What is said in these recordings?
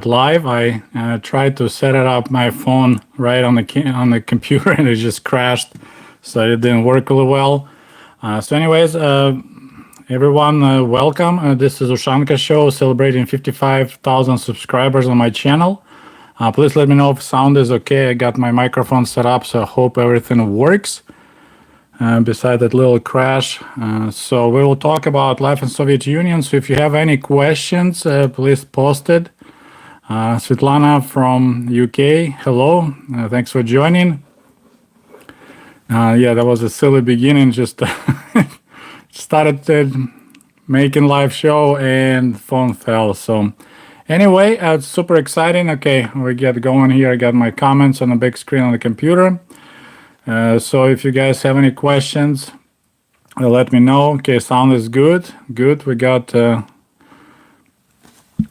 live. I tried to set it up my phone right on the computer, and it just crashed, so it didn't work really well. Anyways, everyone, welcome. This is Ushanka Show, celebrating 55,000 subscribers on my channel. Please let me know if sound is okay. I got my microphone set up, so I hope everything works. Beside that little crash. So we will talk about life in Soviet Union. So if you have any questions, please post it. Svetlana from UK, hello. Thanks for joining. Yeah, that was a silly beginning. Just started making live show and phone fell. So anyway, it's super exciting. Okay, we get going here. I got my comments on the big screen on the computer. So if you guys have any questions, let me know. Okay, sound is good. Good. We got.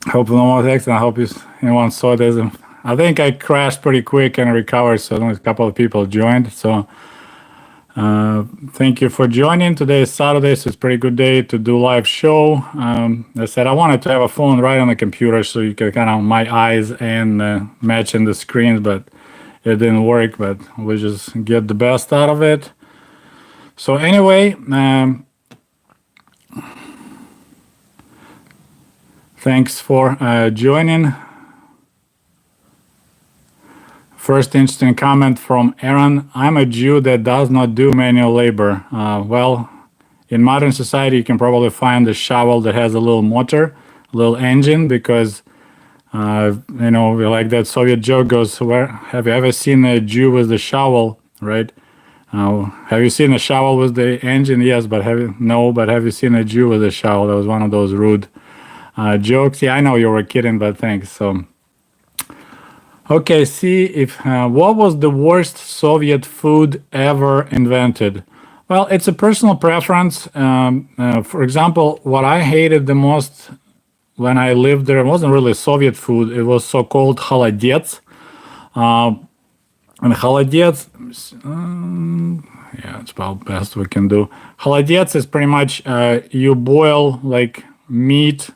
Hope no more text. And I hope anyone saw this. I think I crashed pretty quick and recovered. So only a couple of people joined. So thank you for joining. Today is Saturday, so it's a pretty good day to do live show. I said I wanted to have a phone right on the computer so you could kind of my eyes and matching the screens, but it didn't work, but we'll just get the best out of it. So anyway, thanks for joining. First interesting comment from Aaron. I'm a Jew that does not do manual labor. Well, in modern society, you can probably find a shovel that has a little motor, a little engine, because like that Soviet joke goes, where have you ever seen a Jew with the shovel, right? Have you seen a shovel with the engine? Yes, but have you seen a Jew with a shovel? That was one of those rude jokes. Yeah, I know you were kidding, but thanks. So, okay, see if what was the worst Soviet food ever invented? Well, it's a personal preference. For example, what I hated the most when I lived there, it wasn't really Soviet food. It was so-called холодец. And холодец, yeah, it's about best we can do. Холодец is pretty much you boil like meat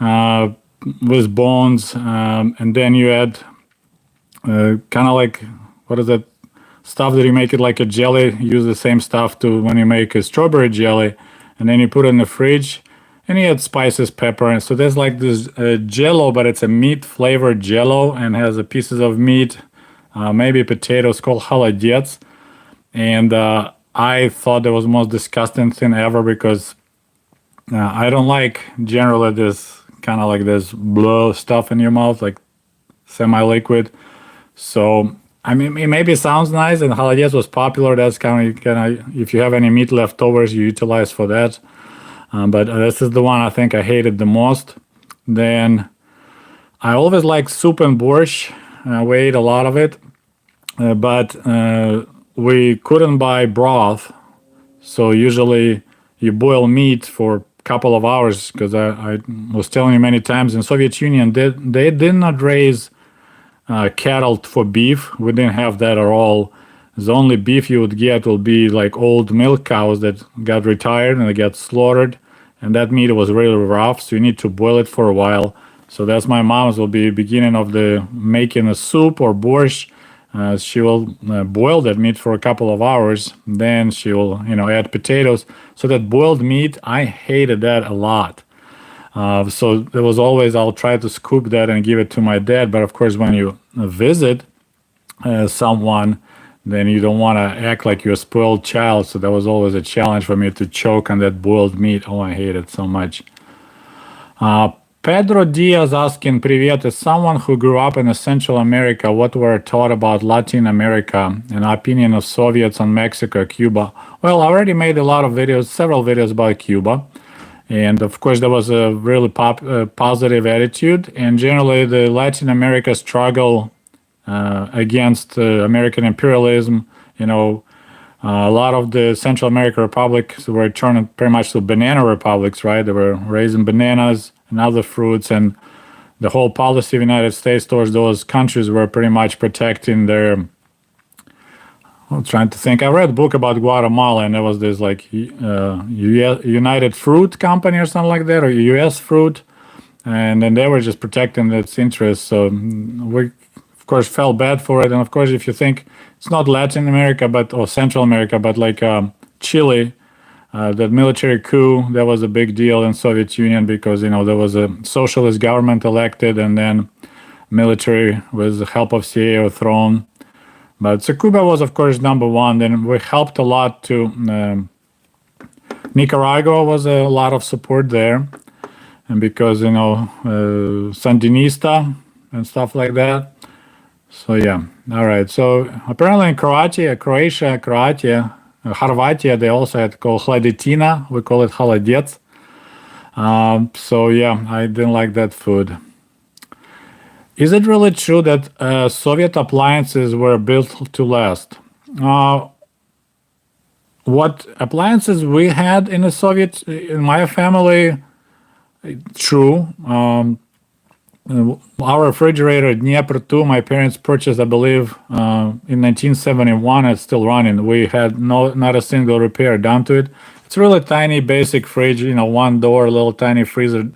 with bones, and then you add kind of like, what is that stuff that you make it like a jelly? Use the same stuff to when you make a strawberry jelly, and then you put it in the fridge. And you add spices, pepper, and so there's like this jello, but it's a meat flavored jello and has a pieces of meat, maybe potatoes, called холодец. And I thought that was the most disgusting thing ever because I don't like generally this kind of like this blue stuff in your mouth, like semi-liquid. So I mean, it maybe sounds nice, and холодец was popular. That's kind of if you have any meat leftovers, you utilize for that. But this is the one I think I hated the most. Then I always liked soup and borscht. We ate a lot of it, but we couldn't buy broth. So usually you boil meat for a couple of hours, because I was telling you many times in Soviet Union, they did not raise cattle for beef. We didn't have that at all. The only beef you would get will be like old milk cows that got retired and they get slaughtered. And that meat was really rough, so you need to boil it for a while. So that's my mom's will be beginning of the making a soup or borscht. She will boil that meat for a couple of hours. Then she will, add potatoes. So that boiled meat, I hated that a lot. So there was always, I'll try to scoop that and give it to my dad. But of course, when you visit someone, then you don't want to act like you're a spoiled child. So that was always a challenge for me to choke on that boiled meat. Oh, I hate it so much. Pedro Diaz asking, Привет, as someone who grew up in Central America, what were taught about Latin America and opinion of Soviets on Mexico, Cuba? Well, I already made a lot of videos, several videos about Cuba. And of course, there was a really positive attitude. And generally, the Latin America struggle against American imperialism, a lot of the Central American republics were turned pretty much to banana republics, right? They were raising bananas and other fruits, and the whole policy of the United States towards those countries were pretty much protecting their. I'm trying to think. I read a book about Guatemala, and there was this like United Fruit Company or something like that, or U.S. Fruit. and then they were just protecting its interests. So we, of course, felt bad for it. And of course, if you think it's not Latin America, or Central America, but like Chile, that military coup, that was a big deal in Soviet Union because there was a socialist government elected, and then military with the help of CIA overthrown. But so Cuba was, of course, number one. Then we helped a lot to Nicaragua, was a lot of support there, and because Sandinista and stuff like that. So yeah, all right. So apparently in Croatia, Horvatia, they also had called Hladetina. We call it Haladets. So yeah, I didn't like that food. Is it really true that Soviet appliances were built to last? What appliances we had in in my family, true. Our refrigerator, Dnieper 2, my parents purchased, I believe, in 1971. It's still running. We had not a single repair done to it. It's really tiny, basic fridge, one door, little tiny freezer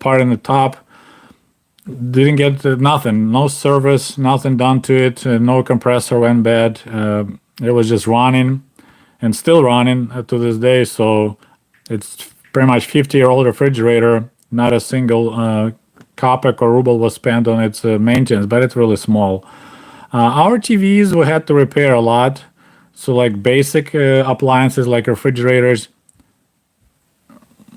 part in the top. Didn't get nothing, no service, nothing done to it, no compressor went bad. It was just running and still running to this day. So it's pretty much 50-year-old refrigerator, not a single kopeck or ruble was spent on its maintenance, but it's really small. Our TVs we had to repair a lot. So like basic appliances like refrigerators,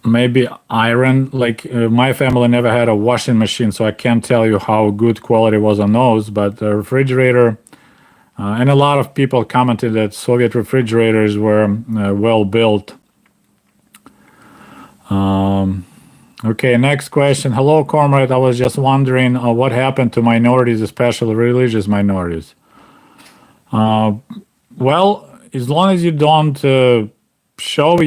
maybe iron. Like my family never had a washing machine, so I can't tell you how good quality was on those. But the refrigerator, and a lot of people commented that Soviet refrigerators were well built. Okay, next question. Hello, comrade. I was just wondering what happened to minorities, especially religious minorities. Well, as long as you don't show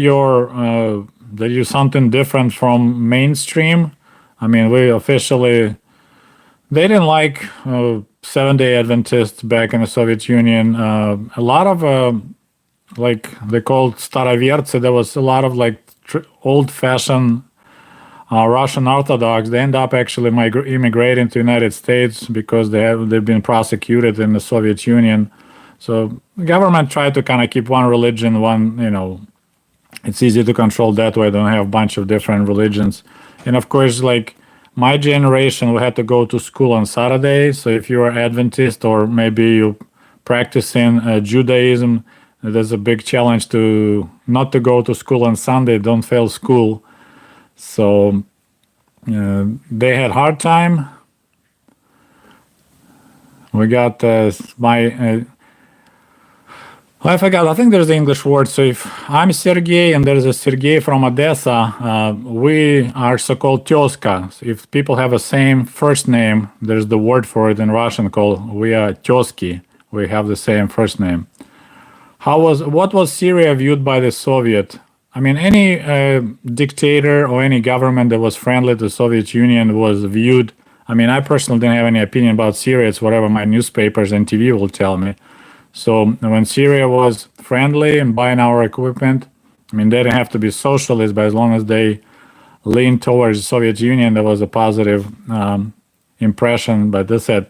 that you're something different from mainstream. I mean, they didn't like Seventh-day Adventists back in the Soviet Union. A lot of, like they called staroverцы, there was a lot of like old-fashioned Russian Orthodox. They end up actually immigrating to the United States because they've been prosecuted in the Soviet Union. So the government tried to kind of keep one religion, it's easy to control that way. Don't have a bunch of different religions. And of course, like my generation, we had to go to school on Saturday. So if you're Adventist or maybe you practicing Judaism, there's a big challenge not to go to school on Sunday. Don't fail school. So they had hard time. We got I forgot. I think there's the English word. So if I'm Sergey and there's a Sergey from Odessa, we are so-called tezka. So if people have the same first name, there's the word for it in Russian called we are tezki. We have the same first name. What was Syria viewed by the Soviet? I mean, any dictator or any government that was friendly to the Soviet Union was viewed. I mean, I personally didn't have any opinion about Syria. It's whatever my newspapers and TV will tell me. So when Syria was friendly and buying our equipment, I mean, they didn't have to be socialist, but as long as they leaned towards the Soviet Union, there was a positive impression. But that's it.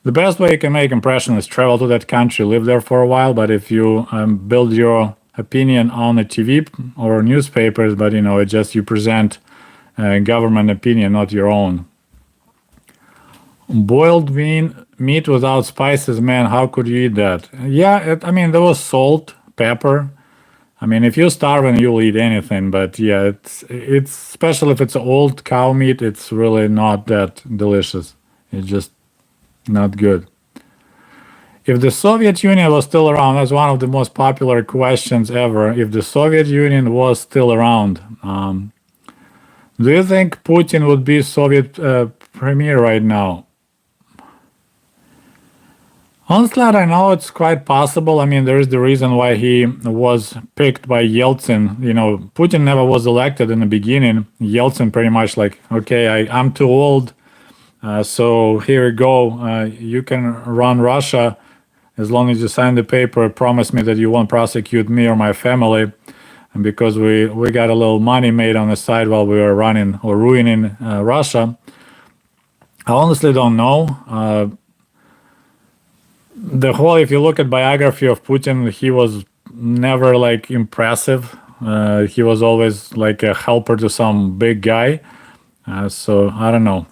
The best way you can make impression is travel to that country, live there for a while. But if you build your opinion on the TV or newspapers, but it's just you present government opinion, not your own. Boiled meat without spices, man, how could you eat that? Yeah, there was salt, pepper. I mean, if you're starving, you'll eat anything. But yeah, it's especially if it's old cow meat, it's really not that delicious. It's just not good. If the Soviet Union was still around, that's one of the most popular questions ever. If the Soviet Union was still around, do you think Putin would be Soviet premier right now? Honestly, I don't know. It's quite possible. I mean, there is the reason why he was picked by Yeltsin. Putin never was elected in the beginning. Yeltsin pretty much like, okay, I'm too old, so here you go. You can run Russia as long as you sign the paper, promise me that you won't prosecute me or my family. and because we got a little money made on the side while we were running or ruining Russia. I honestly don't know. The whole, if you look at biography of Putin, he was never like impressive. He was always like a helper to some big guy. So I don't know.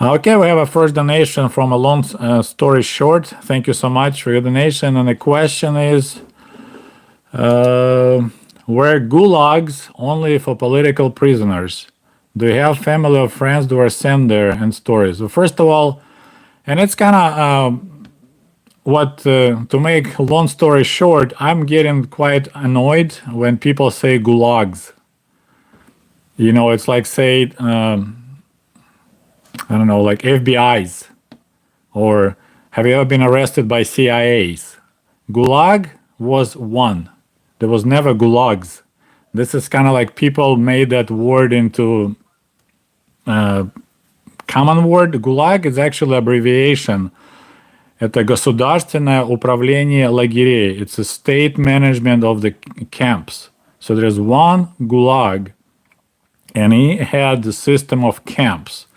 Okay, we have a first donation from a long story short. Thank you so much for your donation. And the question is, were gulags only for political prisoners? Do you have family or friends who were sent there, and stories? Well, first of all, and it's kind of to make a long story short, I'm getting quite annoyed when people say gulags. You know, it's like say, I don't know, like FBI's, or have you ever been arrested by CIA's? Gulag was one. There was never gulags. This is kind of like people made that word into common word. Gulag is actually abbreviation. Это государственное управление лагерей. It's a state management of the camps. So there's one gulag, and he had the system of camps,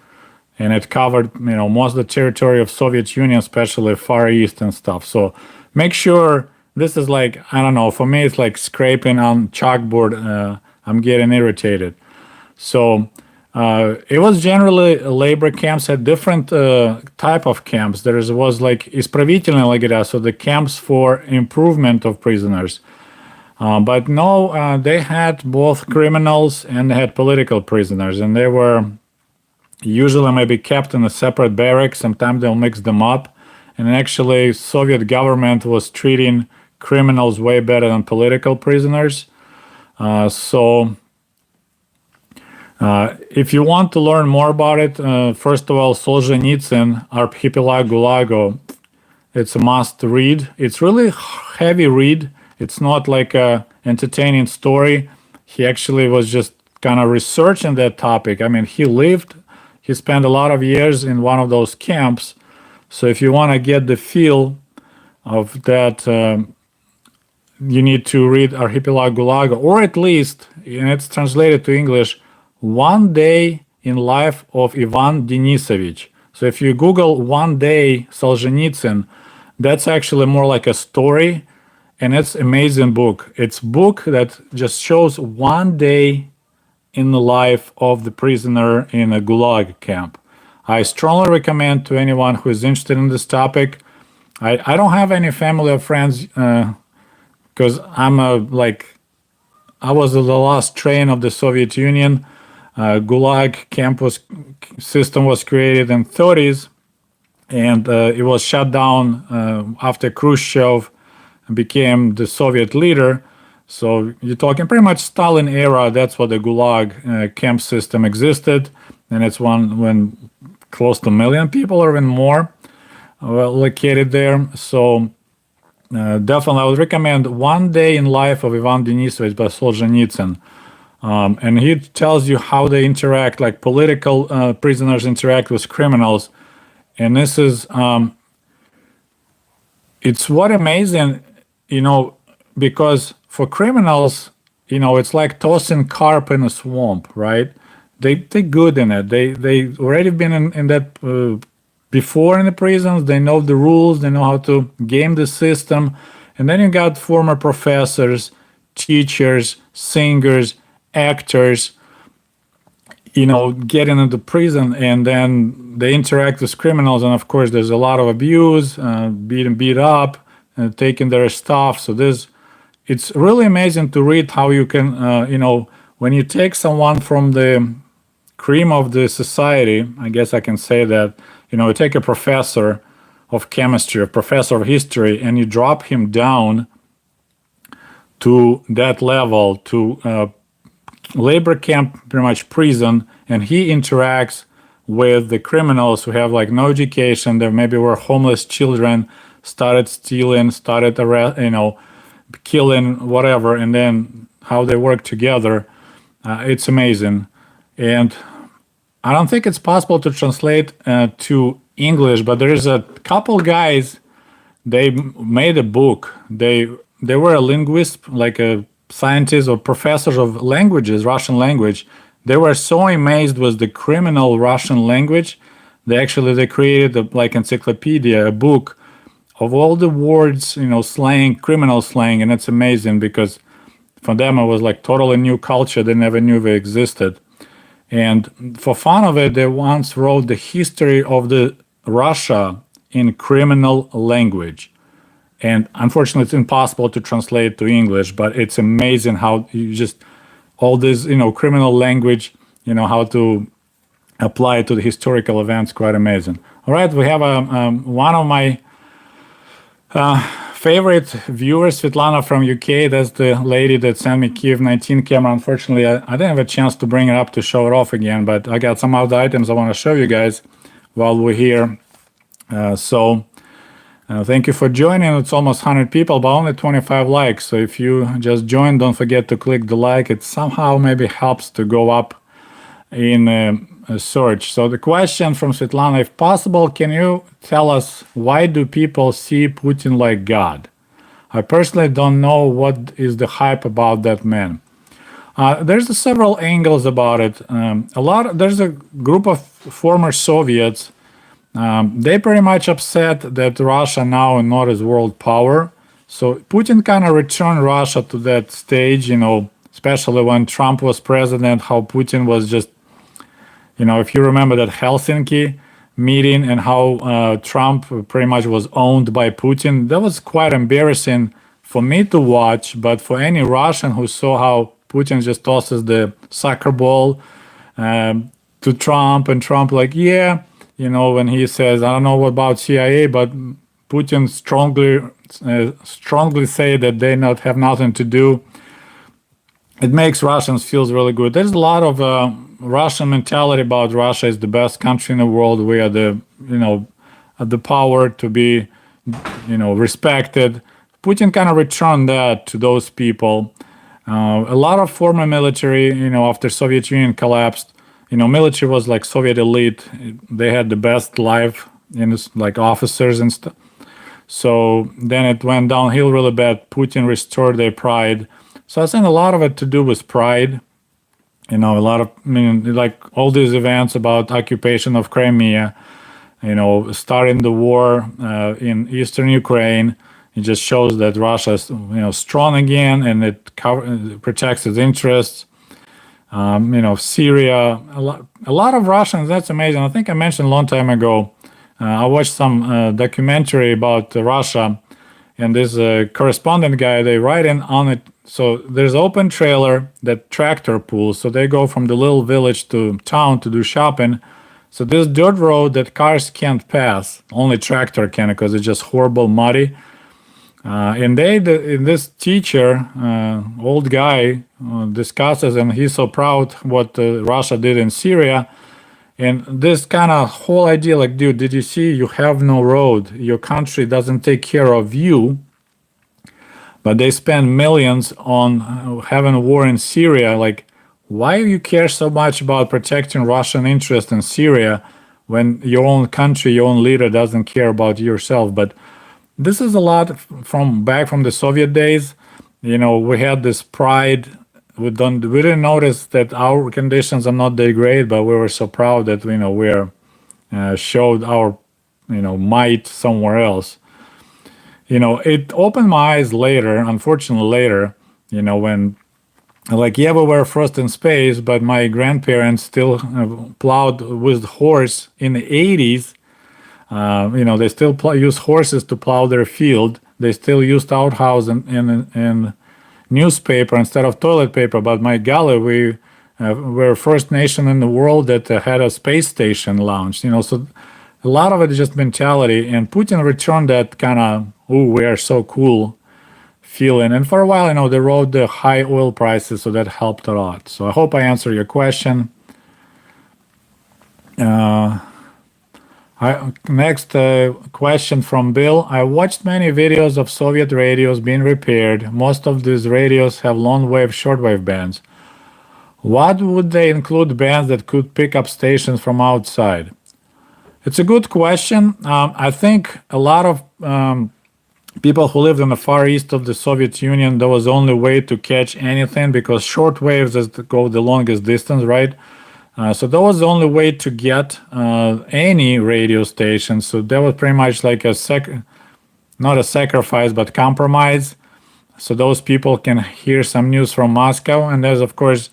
and it covered, you know, most of the territory of Soviet Union, especially Far East and stuff. So make sure this is like, I don't know, for me it's like scraping on chalkboard. I'm getting irritated. So it was generally labor camps, had different type of camps. There was like исправительные лагеря, so the camps for improvement of prisoners. But no, they had both criminals and they had political prisoners, and they were usually maybe kept in a separate barrack. Sometimes they'll mix them up. And actually, Soviet government was treating criminals way better than political prisoners. So if you want to learn more about it, first of all, Solzhenitsyn, Archipelago Gulago, it's a must read. It's really heavy read. It's not like a entertaining story. He actually was just kind of researching that topic. I mean, he spent a lot of years in one of those camps. So if you want to get the feel of that, you need to read Archipelago Gulago, or at least, and it's translated to English, One Day in Life of Ivan Denisovich. So if you Google One Day Solzhenitsyn, that's actually more like a story, and it's an amazing book. It's a book that just shows one day in the life of the prisoner in a Gulag camp. I strongly recommend to anyone who is interested in this topic. I don't have any family or friends because I was the last train of the Soviet Union. Gulag camp system was created in 30s, and it was shut down after Khrushchev became the Soviet leader. So you're talking pretty much Stalin era. That's what the Gulag camp system existed, and it's one when close to 1 million people or even more were located there. So definitely, I would recommend One Day in Life of Ivan Denisovich by Solzhenitsyn. And he tells you how they interact, like political prisoners interact with criminals. And this is, it's what amazing, because for criminals, it's like tossing carp in a swamp, right? They're good in it. They already been in that before in the prisons. They know the rules. They know how to game the system. And then you got former professors, teachers, singers, actors, getting into prison, and then they interact with criminals. And of course, there's a lot of abuse, beat up, taking their stuff. So it's really amazing to read how you can, when you take someone from the cream of the society, I guess I can say that, you take a professor of chemistry, a professor of history, and you drop him down to that level, to labor camp, pretty much prison, and he interacts with the criminals who have like no education. They maybe were homeless children, started stealing, started killing, whatever, and then how they work together. It's amazing. And I don't think it's possible to translate to English, but there is a couple guys, they made a book. They were a linguist, like a scientists or professors of languages, Russian language, they were so amazed with the criminal Russian language. They created like encyclopedia, a book of all the words, slang, criminal slang, and it's amazing because for them it was like totally new culture. They never knew they existed. And for fun of it, they once wrote the history of the Russia in criminal language. And unfortunately, it's impossible to translate to English, but it's amazing how you just, all this, criminal language, how to apply it to the historical events, quite amazing. All right, we have one of my favorite viewers, Svetlana from UK. That's the lady that sent me Kiev 19 camera. Unfortunately, I didn't have a chance to bring it up to show it off again, but I got some other items I want to show you guys while we're here. Thank you for joining. It's almost 100 people, but only 25 likes. So if you just joined, don't forget to click the like. It somehow maybe helps to go up in a search. So the question from Svetlana, if possible, can you tell us why do people see Putin like God? I personally don't know what is the hype about that man. There's several angles about it. There's a group of former Soviets. They pretty much upset that Russia now is not as world power. So Putin kind of returned Russia to that stage, especially when Trump was president, how Putin was just, if you remember that Helsinki meeting and how Trump pretty much was owned by Putin, that was quite embarrassing for me to watch, but for any Russian who saw how Putin just tosses the soccer ball to Trump, and Trump like, yeah, when he says, I don't know about CIA, but Putin strongly say that they have nothing to do. It makes Russians feel really good. There's a lot of Russian mentality about Russia is the best country in the world. We are the power to be, respected. Putin kind of returned that to those people. A lot of former military, after Soviet Union collapsed, military was like Soviet elite. They had the best life, like officers and stuff. So then it went downhill really bad. Putin restored their pride. So I think a lot of it to do with pride. Like all these events about occupation of Crimea, starting the war in eastern Ukraine. It just shows that Russia is, strong again, and it protects its interests. Syria, a lot of Russians. That's amazing. I think I mentioned a long time ago. I watched some documentary about Russia, and this correspondent guy, they write in on it. So there's open trailer that tractor pulls. So they go from the little village to town to do shopping. So this dirt road that cars can't pass, only tractor can, because it's just horrible muddy. And this teacher, old guy, discusses, and he's so proud what Russia did in Syria. And this kind of whole idea, like, dude, did you see you have no road? Your country doesn't take care of you, but they spend millions on having a war in Syria. Like, why do you care so much about protecting Russian interests in Syria when your own country, your own leader doesn't care about yourself? But this is a lot from back from the Soviet days. We had this pride. We didn't notice that our conditions are not that great, but we were so proud that we showed our might somewhere else. It opened my eyes later, unfortunately later, when we were first in space, but my grandparents still plowed with horse in the 80s. They still use horses to plow their field. They still used outhouse and newspaper instead of toilet paper. But my golly, we were first nation in the world that had a space station launched. So a lot of it is just mentality. And Putin returned that kind of, we are so cool feeling. And for a while, they rode the high oil prices, so that helped a lot. So I hope I answered your question. Next question from Bill. I watched many videos of Soviet radios being repaired. Most of these radios have long-wave, shortwave bands. What would they include bands that could pick up stations from outside? It's a good question. I think a lot of people who lived in the far east of the Soviet Union, there was only way to catch anything because shortwaves go the longest distance, right? So that was the only way to get any radio station. So that was pretty much like not a sacrifice, but compromise. So those people can hear some news from Moscow. And there's, of course,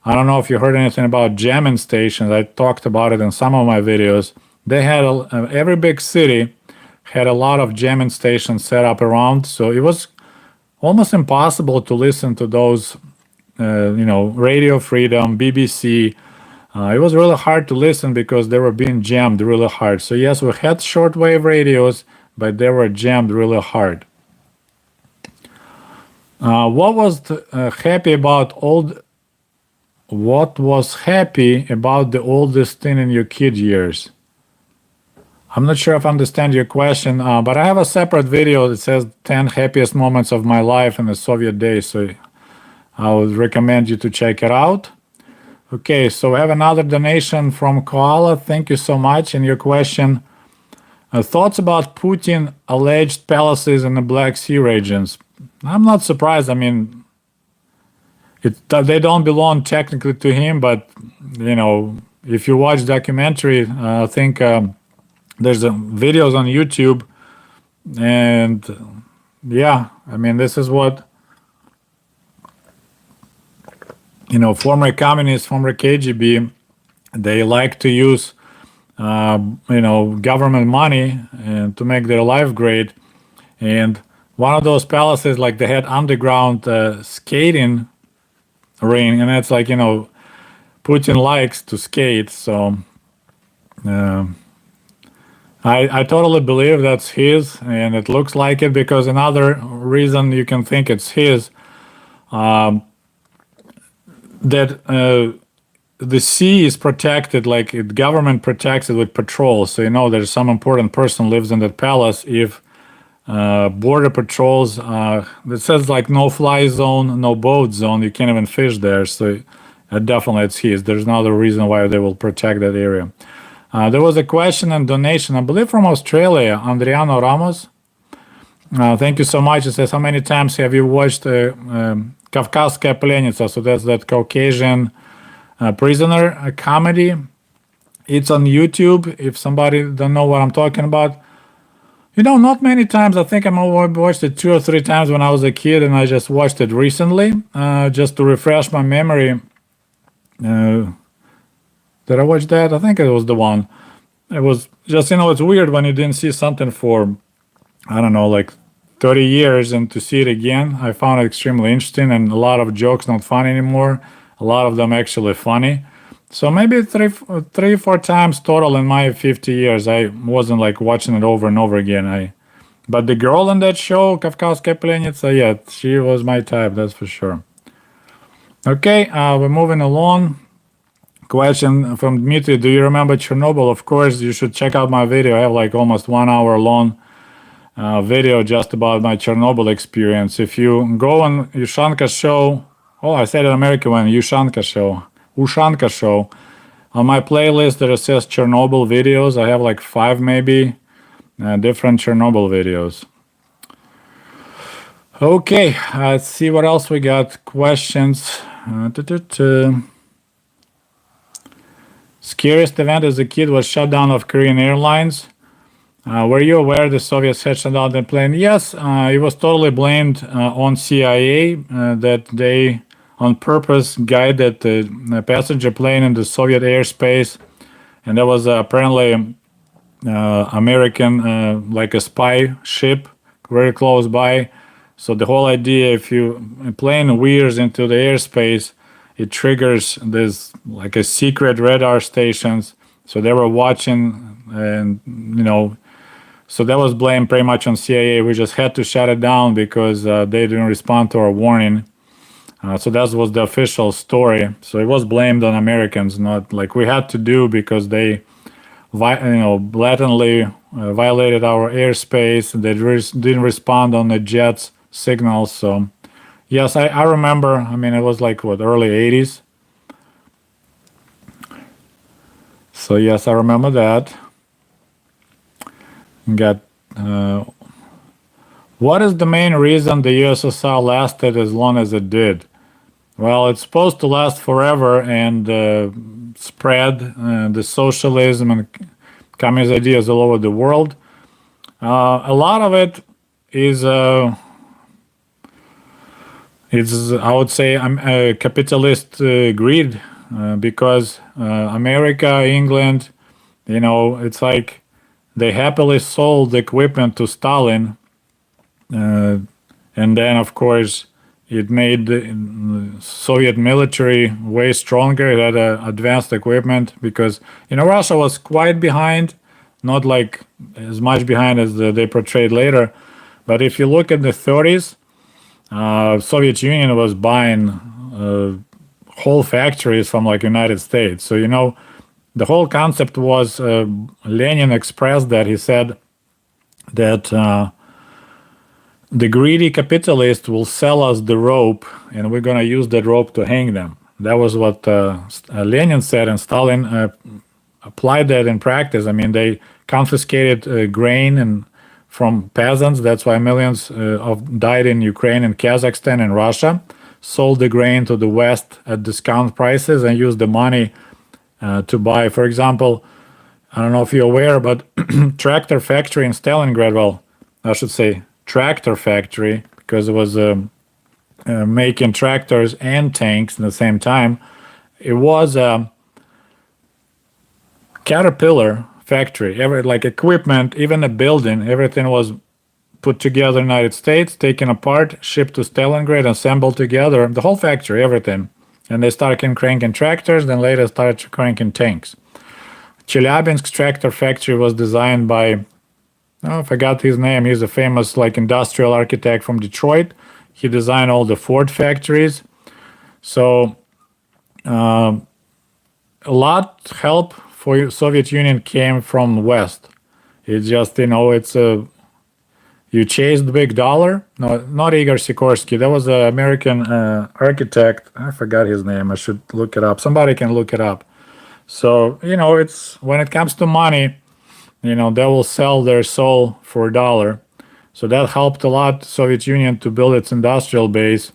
I don't know if you heard anything about jamming stations. I talked about it in some of my videos. They had every big city had a lot of jamming stations set up around. So it was almost impossible to listen to those, Radio Freedom, BBC. It was really hard to listen because they were being jammed really hard. So yes, we had shortwave radios, but they were jammed really hard. What was happy about old? What was happy about the oldest thing in your kid years? I'm not sure if I understand your question, but I have a separate video that says 10 happiest moments of my life in the Soviet days. So I would recommend you to check it out. Okay, so we have another donation from Koala. Thank you so much. And your question, thoughts about Putin alleged palaces in the Black Sea regions? I'm not surprised. I mean, they don't belong technically to him, but if you watch documentary, I think there's videos on YouTube, and yeah, I mean, this is what former communists, former KGB, they like to use, government money and to make their life great. And one of those palaces, like they had underground skating ring, and it's like Putin likes to skate, so I totally believe that's his, and it looks like it because another reason you can think it's his, that the sea is protected, like government protects it with patrols. So there's some important person lives in that palace. If border patrols, that says like no fly zone, no boat zone, you can't even fish there. So definitely it's his. There's no other reason why they will protect that area. There was a question and donation, I believe from Australia, Andriano Ramos. Thank you so much. It says, how many times have you watched Kavkazskaya Plenitsa? So that's that Caucasian prisoner comedy. It's on YouTube. If somebody don't know what I'm talking about, not many times. I think I watched it 2 or 3 times when I was a kid, and I just watched it recently just to refresh my memory. Did I watch that? I think it was the one. It was just, it's weird when you didn't see something for, I don't know, like 30 years, and to see it again, I found it extremely interesting, and a lot of jokes not funny anymore. A lot of them actually funny. So maybe 4 times total in my 50 years. I wasn't like watching it over and over again. But the girl in that show, Kavkazskaya Plenitsa, yeah, she was my type, that's for sure. Okay, we're moving along. Question from Dmitry, do you remember Chernobyl? Of course, you should check out my video. I have like almost 1 hour long video just about my Chernobyl experience. If you go on Ushanka Show, I said it American one, Ushanka Show. On my playlist there says Chernobyl videos. I have like 5 maybe different Chernobyl videos. Okay, let's see what else we got. Questions. Scariest event as a kid was shutdown of Korean Airlines. Were you aware the Soviets had shut down the plane? Yes, it was totally blamed on CIA that they on purpose guided the passenger plane in the Soviet airspace, and that was apparently American, like a spy ship very close by. So the whole idea, if a plane veers into the airspace, it triggers this like a secret radar stations. So they were watching, and so that was blamed pretty much on CIA. We just had to shut it down because they didn't respond to our warning. So that was the official story. So it was blamed on Americans, not like we had to do because they, blatantly violated our airspace. They didn't respond on the jets signals. So yes, I remember. I mean, it was like early 80s. So yes, I remember that. Got What is the main reason the USSR lasted as long as it did? Well, it's supposed to last forever and spread the socialism and communist ideas all over the world. A lot of it is, I would say, capitalist greed, because America, England, it's like they happily sold equipment to Stalin, and then, of course, it made the Soviet military way stronger. It had advanced equipment because, Russia was quite behind, not like as much behind as they portrayed later. But if you look at the 30s, Soviet Union was buying whole factories from like United States. So, the whole concept was, Lenin expressed that. He said that the greedy capitalist will sell us the rope, and we're going to use that rope to hang them. That was what Lenin said, and Stalin applied that in practice. I mean, they confiscated grain and from peasants. That's why millions died in Ukraine and Kazakhstan and Russia. Sold the grain to the West at discount prices and used the money to buy, for example, I don't know if you're aware, but tractor factory in Stalingrad, well, I should say tractor factory, because it was making tractors and tanks at the same time. It was a Caterpillar factory, like equipment, even a building, everything was put together in the United States, taken apart, shipped to Stalingrad, assembled together, the whole factory, everything. And they started cranking tractors, then later started cranking tanks. Chelyabinsk tractor factory was designed by, I forgot his name. He's a famous like industrial architect from Detroit. He designed all the Ford factories. So a lot help for Soviet Union came from West. It's just, it's you chased the big dollar. No, not Igor Sikorsky. That was an American architect. I forgot his name. I should look it up. Somebody can look it up. So, it's when it comes to money, they will sell their soul for a dollar. So that helped a lot Soviet Union to build its industrial base.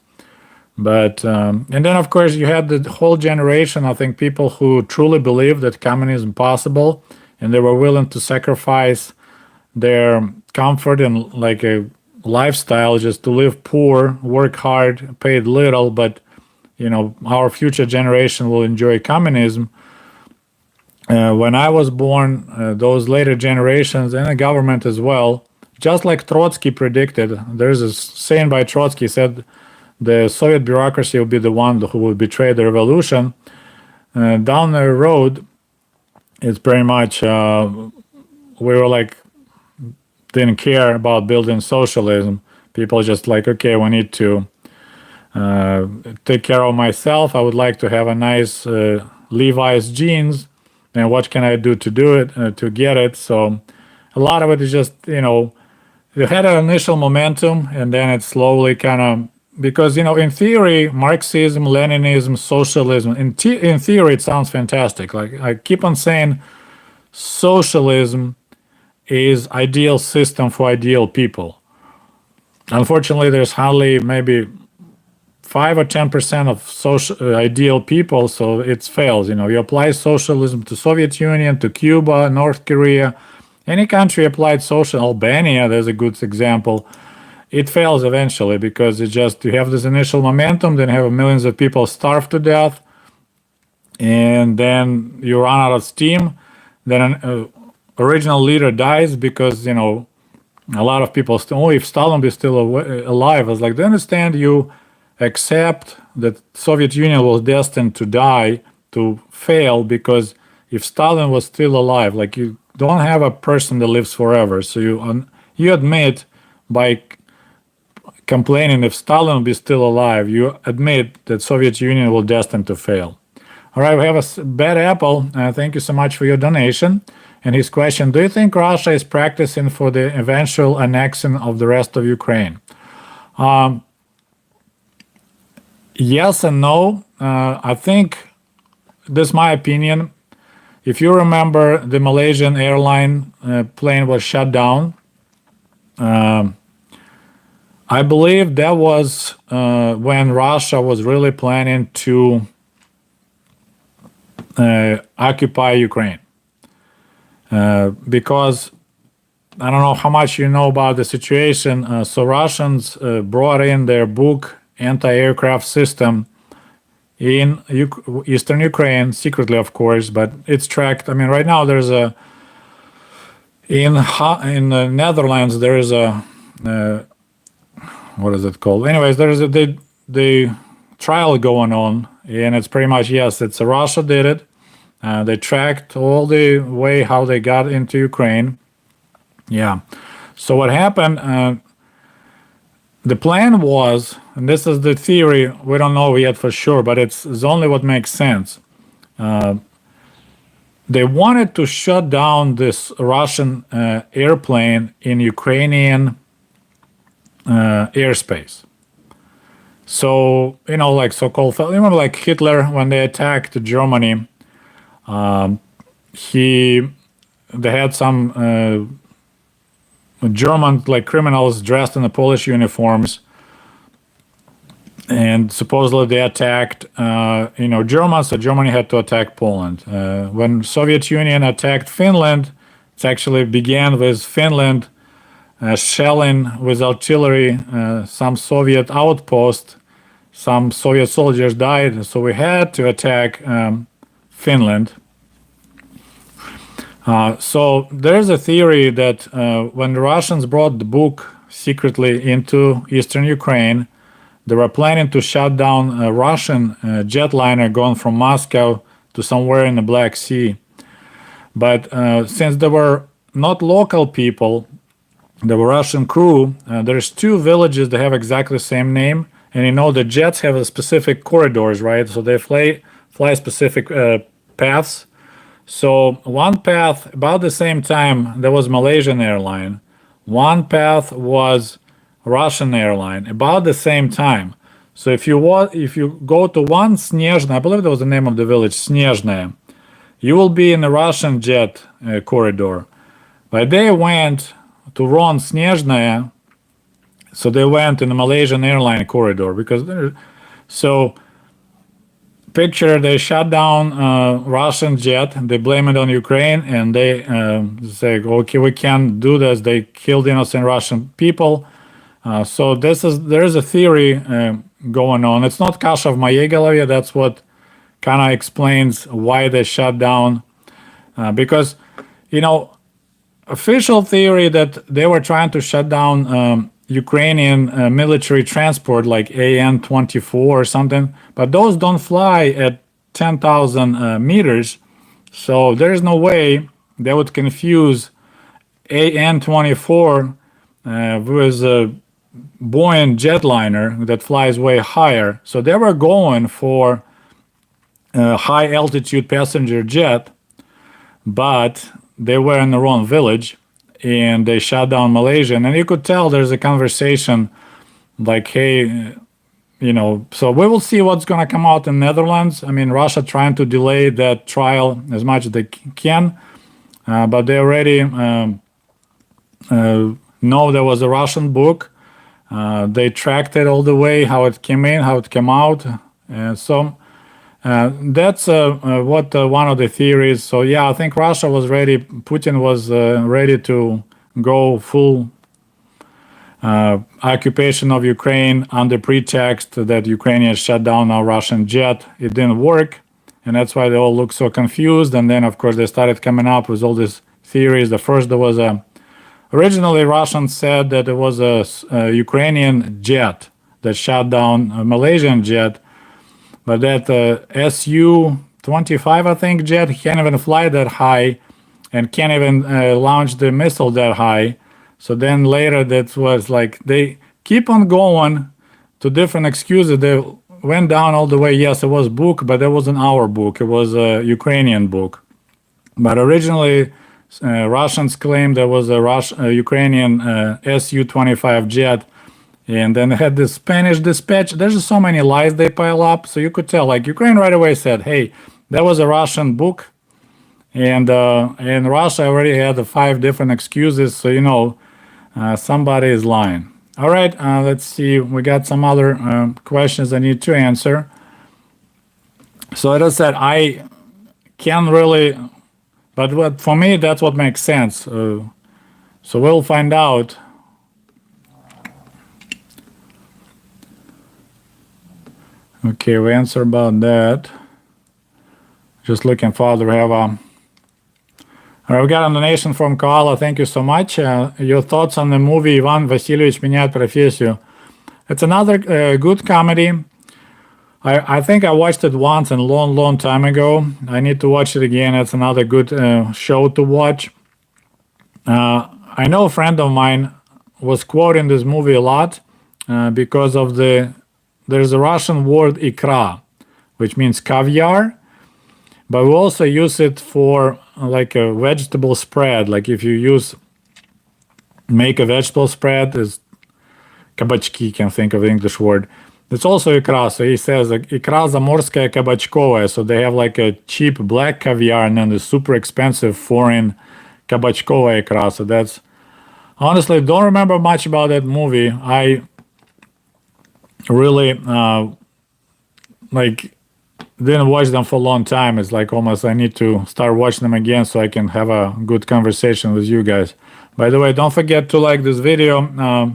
But and then of course you had the whole generation, I think, people who truly believed that communism possible, and they were willing to sacrifice their comfort and like a lifestyle just to live poor, work hard, paid little, but our future generation will enjoy communism. When I was born, those later generations and the government as well, just like Trotsky predicted, there's a saying by Trotsky, said the Soviet bureaucracy will be the one who will betray the revolution. Down the road, it's pretty much, we were like, didn't care about building socialism. People just like, okay, we need to take care of myself. I would like to have a nice Levi's jeans. And what can I do it, to get it? So a lot of it is just, you had an initial momentum and then it slowly kind of, because, in theory, Marxism, Leninism, socialism, in theory, it sounds fantastic. Like I keep on saying socialism is ideal system for ideal people. Unfortunately, there's hardly maybe 5 or 10% of social ideal people, so it fails. You apply socialism to Soviet Union, to Cuba, North Korea, any country applied social, Albania, there's a good example. It fails eventually because it just, you have this initial momentum, then you have millions of people starve to death, and then you run out of steam. Then an original leader dies because, a lot of people still, if Stalin is still alive, I was like, they understand you accept that Soviet Union was destined to die, to fail, because if Stalin was still alive, like you don't have a person that lives forever. So you admit by complaining if Stalin will be still alive, you admit that Soviet Union will destined to fail. All right, we have a bad apple. Thank you so much for your donation. And his question, do you think Russia is practicing for the eventual annexing of the rest of Ukraine? Yes and no. I think, this is my opinion. If you remember, the Malaysian airline plane was shut down. I believe that was when Russia was really planning to occupy Ukraine. Because I don't know how much you know about the situation. So Russians brought in their Buk anti-aircraft system in eastern Ukraine, secretly, of course, but it's tracked. I mean, right now there's a in the Netherlands there is a what is it called? Anyways, there's a the trial going on, and it's pretty much yes, it's Russia did it. They tracked all the way how they got into Ukraine. Yeah. So what happened? The plan was, and this is the theory. We don't know yet for sure, but it's only what makes sense. They wanted to shut down this Russian airplane in Ukrainian airspace. So like so-called, remember like Hitler when they attacked Germany, they had some German like criminals dressed in the Polish uniforms, and supposedly they attacked Germans, so Germany had to attack Poland. When Soviet Union attacked Finland, it actually began with Finland shelling with artillery some Soviet outpost. Some Soviet soldiers died, so we had to attack Finland. So there's a theory that when the Russians brought the Buk secretly into eastern Ukraine, they were planning to shut down a Russian jetliner going from Moscow to somewhere in the Black Sea. But since they were not local people, they were Russian crew, there's two villages that have exactly the same name. And the jets have a specific corridors, right? So they fly specific paths. So one path, about the same time, there was Malaysian airline. One path was Russian airline, about the same time. So if you go to one Snezhny, I believe that was the name of the village, Snezhny, you will be in the Russian jet corridor. But they went to run Snezhny, so they went in the Malaysian airline corridor picture they shut down Russian jet, they blame it on Ukraine, and they say, okay, we can't do this. They killed innocent Russian people. So there is a theory going on. It's not Kasha of Mayegalovia. That's what kind of explains why they shut down. Because, official theory that they were trying to shut down Ukrainian military transport like AN-24 or something, but those don't fly at 10,000 meters, so there is no way they would confuse AN-24 with a Boeing jetliner that flies way higher. So they were going for a high altitude passenger jet, but they were in the wrong village. And they shut down Malaysia. And you could tell there's a conversation like, hey, so we will see what's going to come out in Netherlands. I mean, Russia trying to delay that trial as much as they can. But they already know there was a Russian Buk. They tracked it all the way, how it came in, how it came out. So that's what one of the theories. So yeah, I think Russia was ready. Putin was ready to go full occupation of Ukraine under pretext that Ukrainians shut down our Russian jet. It didn't work, and that's why they all look so confused. And then, of course, they started coming up with all these theories. The first, there was originally Russians said that it was a Ukrainian jet that shot down a Malaysian jet. But that Su-25, I think, jet can't even fly that high and can't even launch the missile that high. So then later that was like they keep on going to different excuses. They went down all the way. Yes, it was Buk, but it wasn't our Buk. It was a Ukrainian Buk. But originally, Russians claimed there was a Ukrainian Su-25 jet. And then they had the Spanish dispatch. There's just so many lies they pile up. So you could tell, like Ukraine right away said, hey, that was a Russian Buk. And Russia already had the 5 different excuses. So, somebody is lying. All right, let's see. We got some other questions I need to answer. So as I said, I can't really, but for me, that's what makes sense. So we'll find out. Okay, we answer about that. Just looking further, we have all right, we got a donation from Koala. Thank you so much. Your thoughts on the movie Ivan Vasильевич меняет профессию? It's another good comedy. I think I watched it once and a long time ago. I need to watch it again. It's another good show to watch. I know a friend of mine was quoting this movie a lot because of there's a Russian word ikra, which means caviar, but we also use it for like a vegetable spread. Like if you make a vegetable spread, is кабачки, can think of the English word. It's also икра. So he says like икра заморская кабачковая. So they have like a cheap black caviar and then the super expensive foreign кабачковая икра. So that's honestly don't remember much about that movie. I really like didn't watch them for a long time. It's like almost I need to start watching them again so I can have a good conversation with you guys. By the way, don't forget to like this video.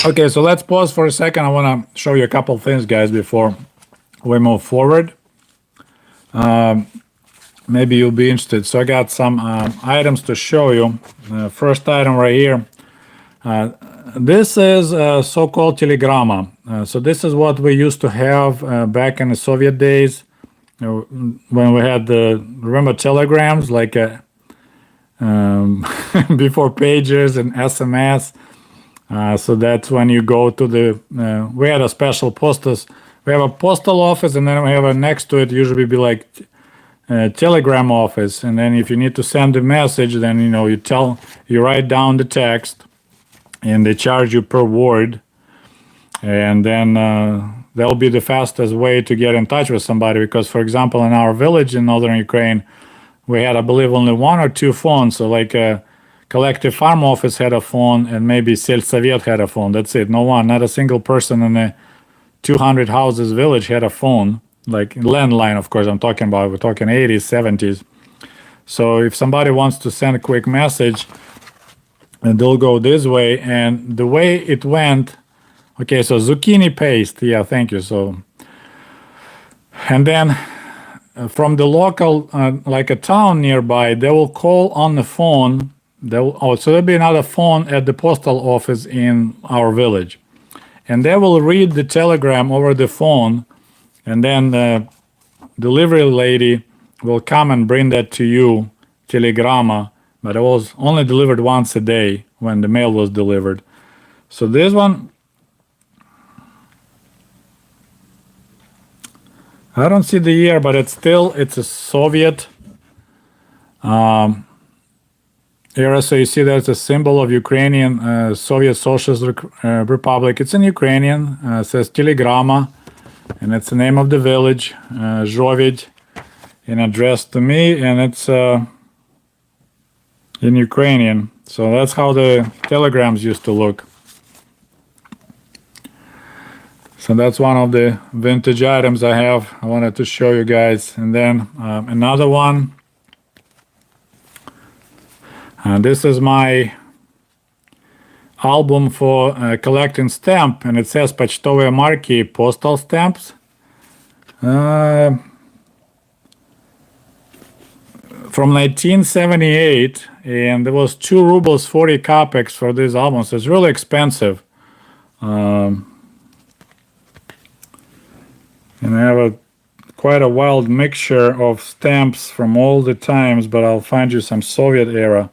Okay, so let's pause for a second. I want to show you a couple things, guys, before we move forward. Maybe you'll be interested. So I got some items to show you. First item right here. This is so-called telegrama. So this is what we used to have back in the Soviet days when we had remember telegrams, like before pagers and SMS. So that's when you go to we had a special we have a postal office, and then we have next to it usually be like telegram office. And then if you need to send a message, then you write down the text, and they charge you per word, and then that'll be the fastest way to get in touch with somebody. Because, for example, in our village in northern Ukraine, we had, I believe, only one or two phones. So like a collective farm office had a phone, and maybe Sельсовет had a phone. That's it. No one, not a single person in the 200 houses village had a phone, like landline, of course, I'm talking about. We're talking 80s, 70s. So if somebody wants to send a quick message, and they'll go this way, and the way it went, okay, so zucchini paste, yeah, thank you. So, and then from the local, like a town nearby, they will call on the phone. So there'll be another phone at the postal office in our village, and they will read the telegram over the phone, and then the delivery lady will come and bring that to you, telegrama. But it was only delivered once a day when the mail was delivered. So this one, I don't see the year, but it's a Soviet era. So you see there's a symbol of Ukrainian Soviet Socialist Republic. It's in Ukrainian. It says Telegrama, and it's the name of the village, Zhoved, and addressed to me, and it's in Ukrainian. So that's how the telegrams used to look. So that's one of the vintage items I have. I wanted to show you guys. And then another one. This is my album for collecting stamp, and it says почтовые марки, postal stamps. From 1978, and there was 2 rubles 40 kopecks for this album, so it's really expensive. And I have quite a wild mixture of stamps from all the times, but I'll find you some Soviet era.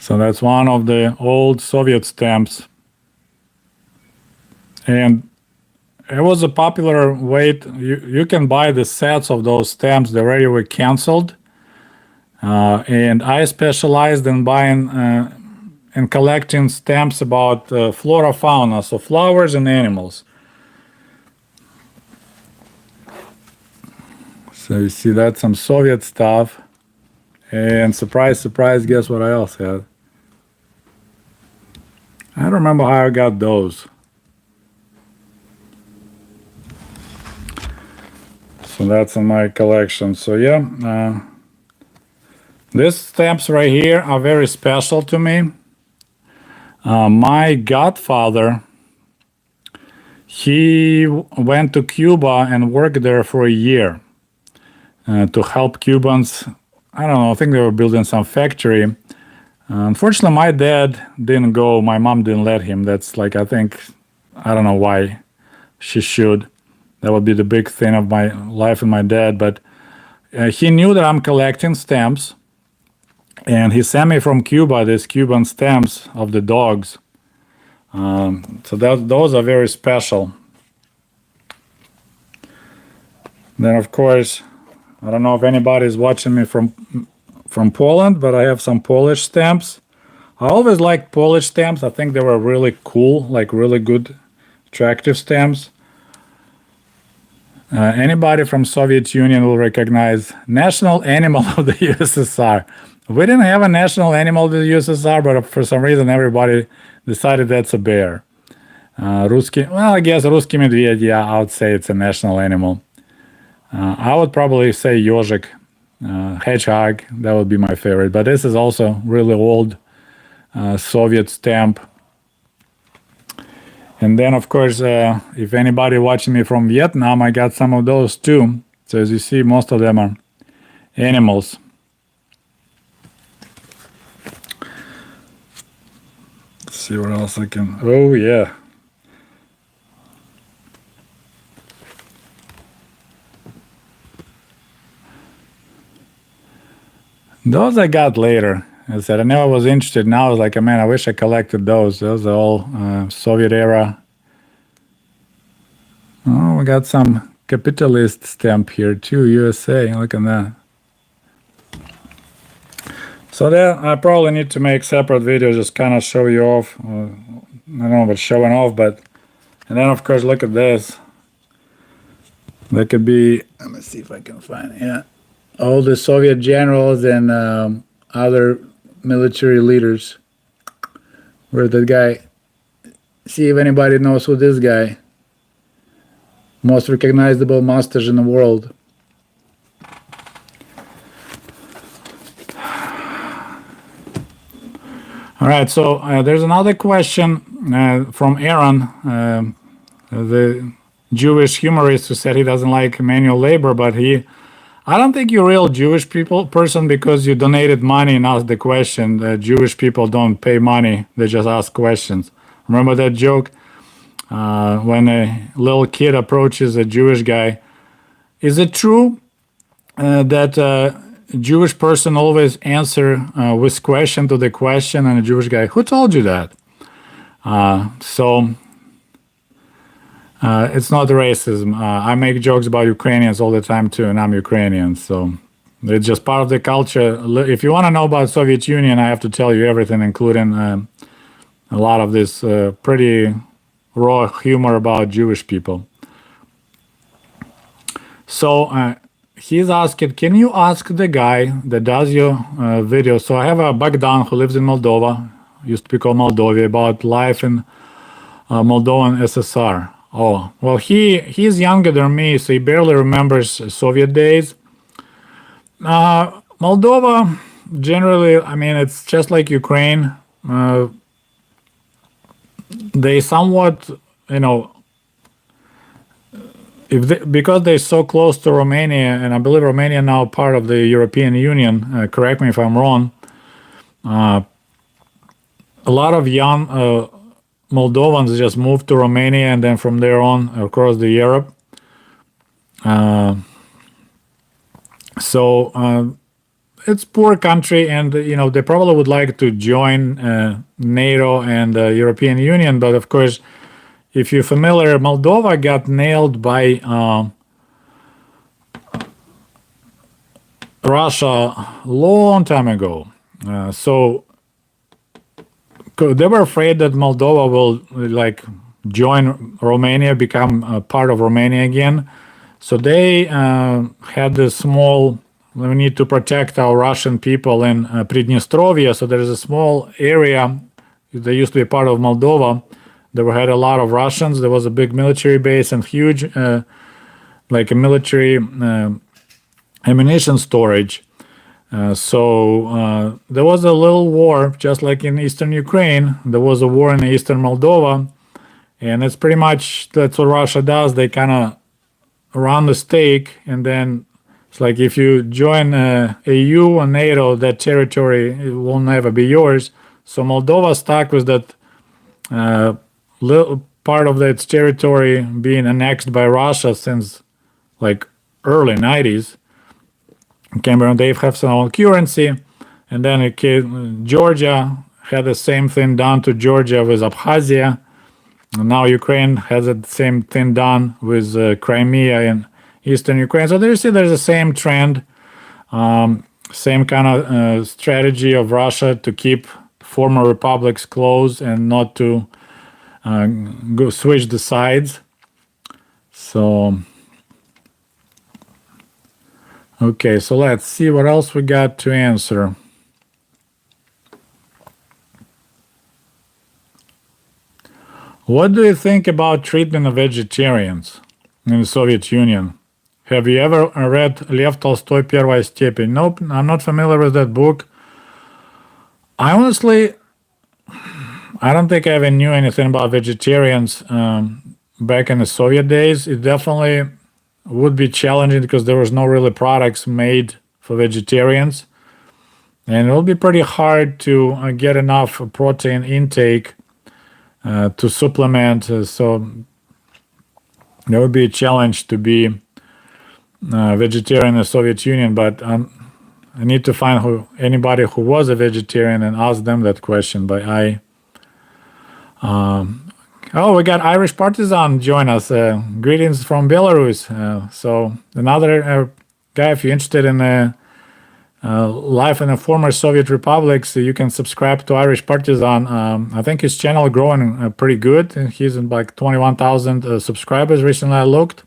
So that's one of the old Soviet stamps. And it was a popular way. You can buy the sets of those stamps. They already were canceled. And I specialized in buying and collecting stamps about flora, fauna, so flowers and animals. So you see that's some Soviet stuff. And surprise, surprise, guess what I else had? I don't remember how I got those. So that's in my collection. So yeah, these stamps right here are very special to me. My godfather, he went to Cuba and worked there for a year to help Cubans. I don't know, I think they were building some factory. Unfortunately, my dad didn't go. My mom didn't let him. That's like, I think, I don't know why she should. That would be the big thing of my life and my dad. But he knew that I'm collecting stamps. And he sent me from Cuba these Cuban stamps of the dogs. So those are very special. Then, of course, I don't know if anybody's watching me from Poland, but I have some Polish stamps. I always liked Polish stamps. I think they were really cool, like really good, attractive stamps. Anybody from Soviet Union will recognize national animal of the USSR. We didn't have a national animal of the USSR, but for some reason everybody decided that's a bear. Well, I guess Ruski Medved, yeah, I would say it's a national animal. I would probably say Yozhik, hedgehog, that would be my favorite. But this is also really old Soviet stamp. And then, of course, if anybody watching me from Vietnam, I got some of those too. So as you see, most of them are animals. Let's see what else I can. Oh, yeah. Those I got later. I said I never was interested. Now I was like, man, I wish I collected those. Those are all Soviet era. Oh, we got some capitalist stamp here too, USA. Look at that. So that I probably need to make separate videos, just kind of show you off. I don't know about showing off, but and then of course look at this. That could be. Let me see if I can find it. Yeah, all the Soviet generals and other military leaders. Where's that guy? See if anybody knows who this guy. Most recognizable mustache in the world. All right, so there's another question from Aaron, the Jewish humorist who said he doesn't like manual labor, but I don't think you're a real Jewish person because you donated money and asked the question. Jewish people don't pay money, they just ask questions. Remember that joke? When a little kid approaches a Jewish guy, is it true that a Jewish person always answer with question to the question, and a Jewish guy, who told you that? So it's not racism. I make jokes about Ukrainians all the time too, and I'm Ukrainian, so it's just part of the culture. If you want to know about Soviet Union, I have to tell you everything, including a lot of this pretty raw humor about Jewish people. So he's asking, can you ask the guy that does your video? So I have a Bogdan who lives in Moldova, used to be called Moldova, about life in Moldovan SSR. Oh, well, he's younger than me, so he barely remembers Soviet days. Moldova, generally, I mean, it's just like Ukraine. They somewhat, because they're so close to Romania, and I believe Romania now part of the European Union, correct me if I'm wrong, a lot of young Moldovans just moved to Romania and then from there on across the Europe. So it's poor country, and they probably would like to join NATO and the European Union, but of course, if you're familiar, Moldova got nailed by Russia a long time ago. So they were afraid that Moldova will join Romania, become a part of Romania again. So they had this small we need to protect our Russian people in Pridnestrovia. So there's a small area. They used to be part of Moldova. There had a lot of Russians. There was a big military base and huge, like a military ammunition storage. So there was a little war, just like in eastern Ukraine. There was a war in eastern Moldova, and it's pretty much that's what Russia does. They kind of run the stake, and then it's like if you join EU or NATO, that territory it will never be yours. So Moldova stuck with that little part of its territory being annexed by Russia since like early 90s. Cameroon, they have some own currency, and then it came, Georgia had the same thing done to Georgia with Abkhazia. And now Ukraine has the same thing done with Crimea in eastern Ukraine. So there you see there's the same trend, same kind of strategy of Russia to keep former republics close and not to go switch the sides. So okay, so let's see what else we got to answer. What do you think about treatment of vegetarians in the Soviet Union? Have you ever read Lev Tolstoy Первая степень? Nope, I'm not familiar with that book. I honestly, I don't think I even knew anything about vegetarians back in the Soviet days. It definitely would be challenging because there was no really products made for vegetarians, and it will be pretty hard to get enough protein intake to supplement. So there would be a challenge to be vegetarian in the Soviet Union. But I need to find anybody who was a vegetarian and ask them that question. But oh, we got Irish Partisan join us. Greetings from Belarus. So another guy, if you're interested in life in the former Soviet republics, you can subscribe to Irish Partisan. I think his channel growing pretty good. He's in like 21,000 subscribers recently I looked.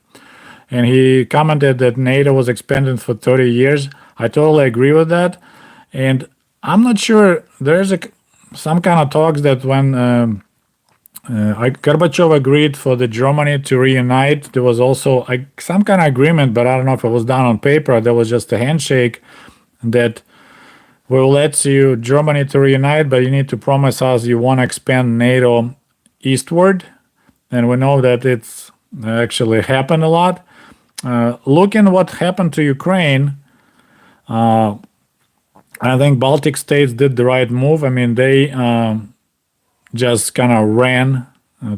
And he commented that NATO was expanded for 30 years. I totally agree with that. And I'm not sure, there's some kind of talks that when Gorbachev agreed for the Germany to reunite. There was also some kind of agreement, but I don't know if it was done on paper. There was just a handshake that will let you Germany to reunite, but you need to promise us you won't expand NATO eastward. And we know that it's actually happened a lot. Looking what happened to Ukraine, I think Baltic states did the right move. I mean, they just kind of ran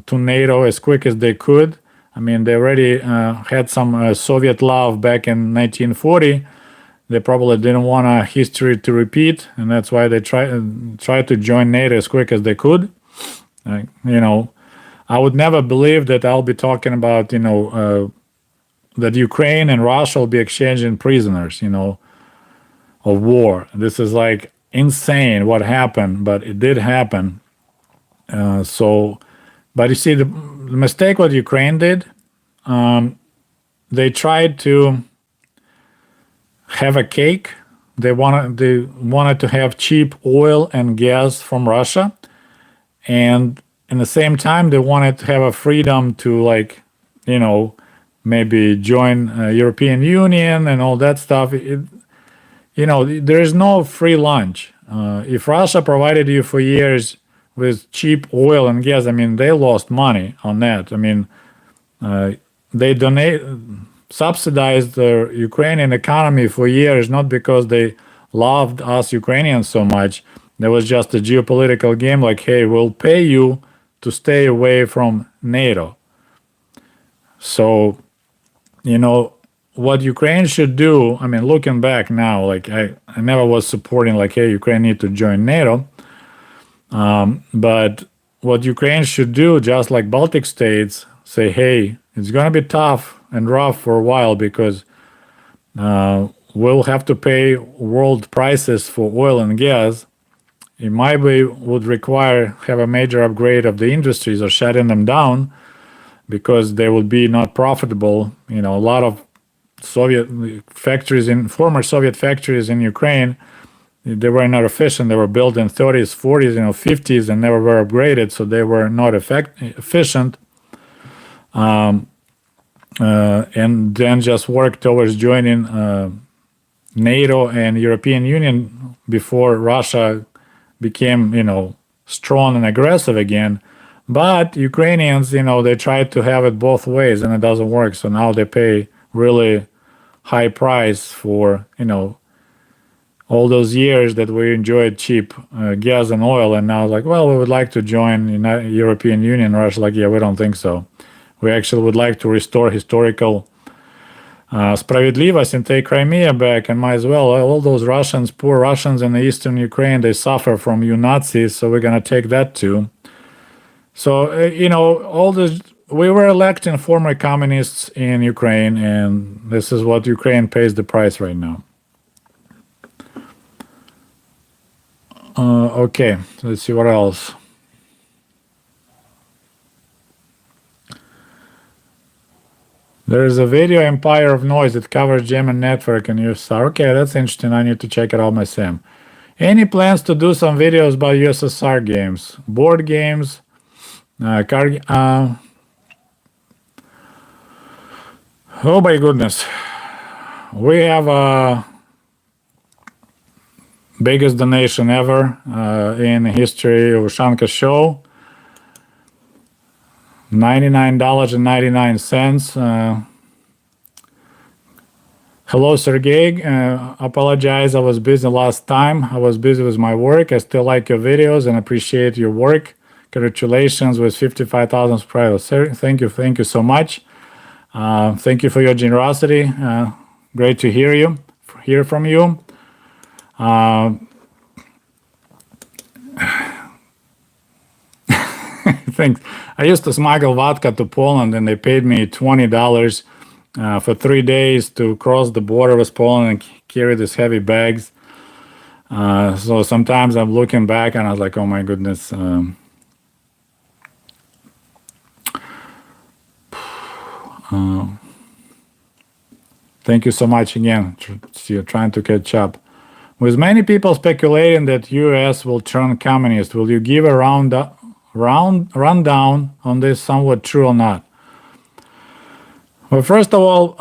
to NATO as quick as they could. I mean, they already had some Soviet love back in 1940. They probably didn't want history to repeat, and that's why they tried to join NATO as quick as they could. I would never believe that I'll be talking about, that Ukraine and Russia will be exchanging prisoners, of war. This is like insane what happened, but it did happen. But you see, the mistake what Ukraine did, they tried to have a cake. They wanted to have cheap oil and gas from Russia, and in the same time they wanted to have a freedom to maybe join European Union and all that stuff. There is no free lunch. If Russia provided you for years with cheap oil and gas, I mean, they lost money on that. I mean, they subsidized the Ukrainian economy for years, not because they loved us Ukrainians so much. There was just a geopolitical game like, hey, we'll pay you to stay away from NATO. So, what Ukraine should do, I mean, looking back now, like I never was supporting like, hey, Ukraine need to join NATO. But what Ukraine should do, just like Baltic states, say, hey, it's going to be tough and rough for a while because we'll have to pay world prices for oil and gas. It might would require have a major upgrade of the industries or shutting them down because they would be not profitable. A lot of Soviet factories in former Soviet factories in Ukraine. They were not efficient. They were built in 30s, 40s, 50s, and never were upgraded, so they were not efficient. And then just worked towards joining NATO and European Union before Russia became, strong and aggressive again. But Ukrainians, they tried to have it both ways, and it doesn't work. So now they pay really high price for, all those years that we enjoyed cheap gas and oil, and now like, well, we would like to join European Union. Russia like, yeah, we don't think so. We actually would like to restore historical справедливость and take Crimea back, and might as well. All those Russians, poor Russians in the eastern Ukraine, they suffer from you Nazis, so we're going to take that too. So, all this, we were electing former communists in Ukraine, and this is what Ukraine pays the price right now. Okay, let's see what else. There is a video Empire of Noise that covers German network and USSR. Okay, that's interesting. I need to check it out myself. Any plans to do some videos about USSR games, board games, card? Oh my goodness, we have a biggest donation ever in the history of Ushanka Show. $99.99. Hello, Sergey. Apologize, I was busy last time. I was busy with my work. I still like your videos and appreciate your work. Congratulations with 55,000 subscribers. Sir, thank you so much. Thank you for your generosity. Great to hear from you. Thanks. I used to smuggle vodka to Poland, and they paid me $20 for 3 days to cross the border with Poland and carry these heavy bags. So sometimes I'm looking back and I was like, oh my goodness. Thank you so much again. You're trying to catch up. With many people speculating that U.S. will turn communist, will you give a rundown on this, somewhat true or not? Well, first of all,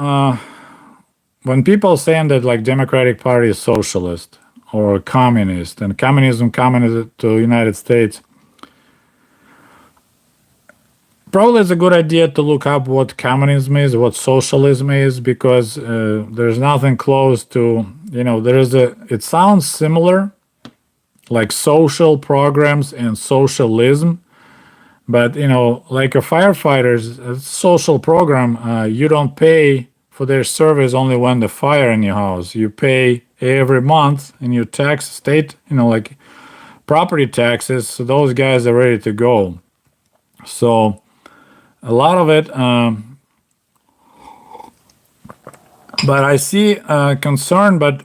when people saying that like Democratic Party is socialist or communist, and communism to the United States, probably it's a good idea to look up what communism is, what socialism is, because there's nothing close to, it sounds similar, like social programs and socialism. But, like a firefighter's social program, you don't pay for their service only when the fire in your house. You pay every month in your tax state, like property taxes. So those guys are ready to go. So a lot of it, but I see concern, but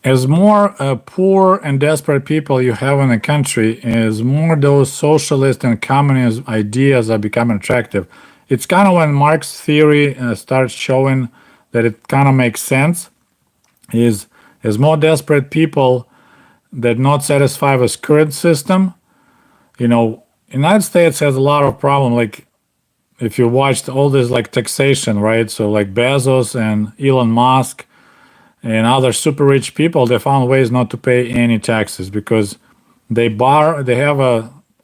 as more poor and desperate people you have in the country, as more those socialist and communist ideas are becoming attractive. It's kind of when Marx's theory starts showing that it kind of makes sense, is as more desperate people that not satisfied with current system, United States has a lot of problem, like if you watched all this like taxation, right? So like Bezos and Elon Musk and other super rich people, they found ways not to pay any taxes because they have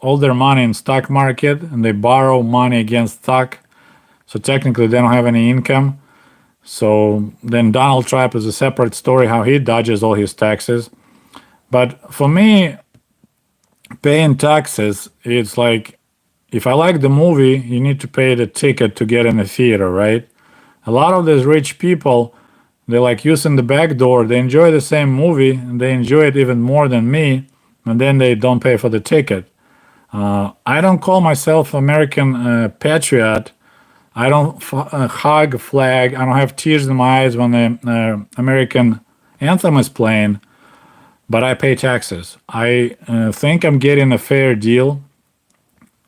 all their money in stock market and they borrow money against stock. So technically they don't have any income. So then Donald Trump is a separate story how he dodges all his taxes. But for me, paying taxes, it's like, if I like the movie, you need to pay the ticket to get in the theater, right? A lot of these rich people, they like using the back door. They enjoy the same movie, and they enjoy it even more than me, and then they don't pay for the ticket. I don't call myself American patriot. I don't hug a flag. I don't have tears in my eyes when the American anthem is playing, but I pay taxes. I think I'm getting a fair deal,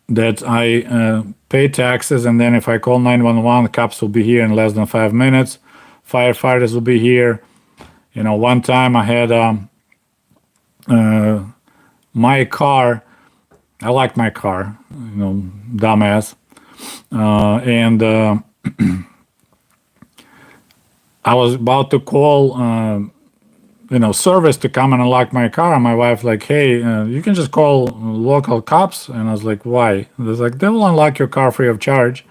that I pay taxes, and then if I call 911, cops will be here in less than 5 minutes. Firefighters will be here. One time I had my car. I like my car, dumbass. And I was about to call, service to come and unlock my car. And my wife like, hey, you can just call local cops. And I was like, why? They're like, they will unlock your car free of charge.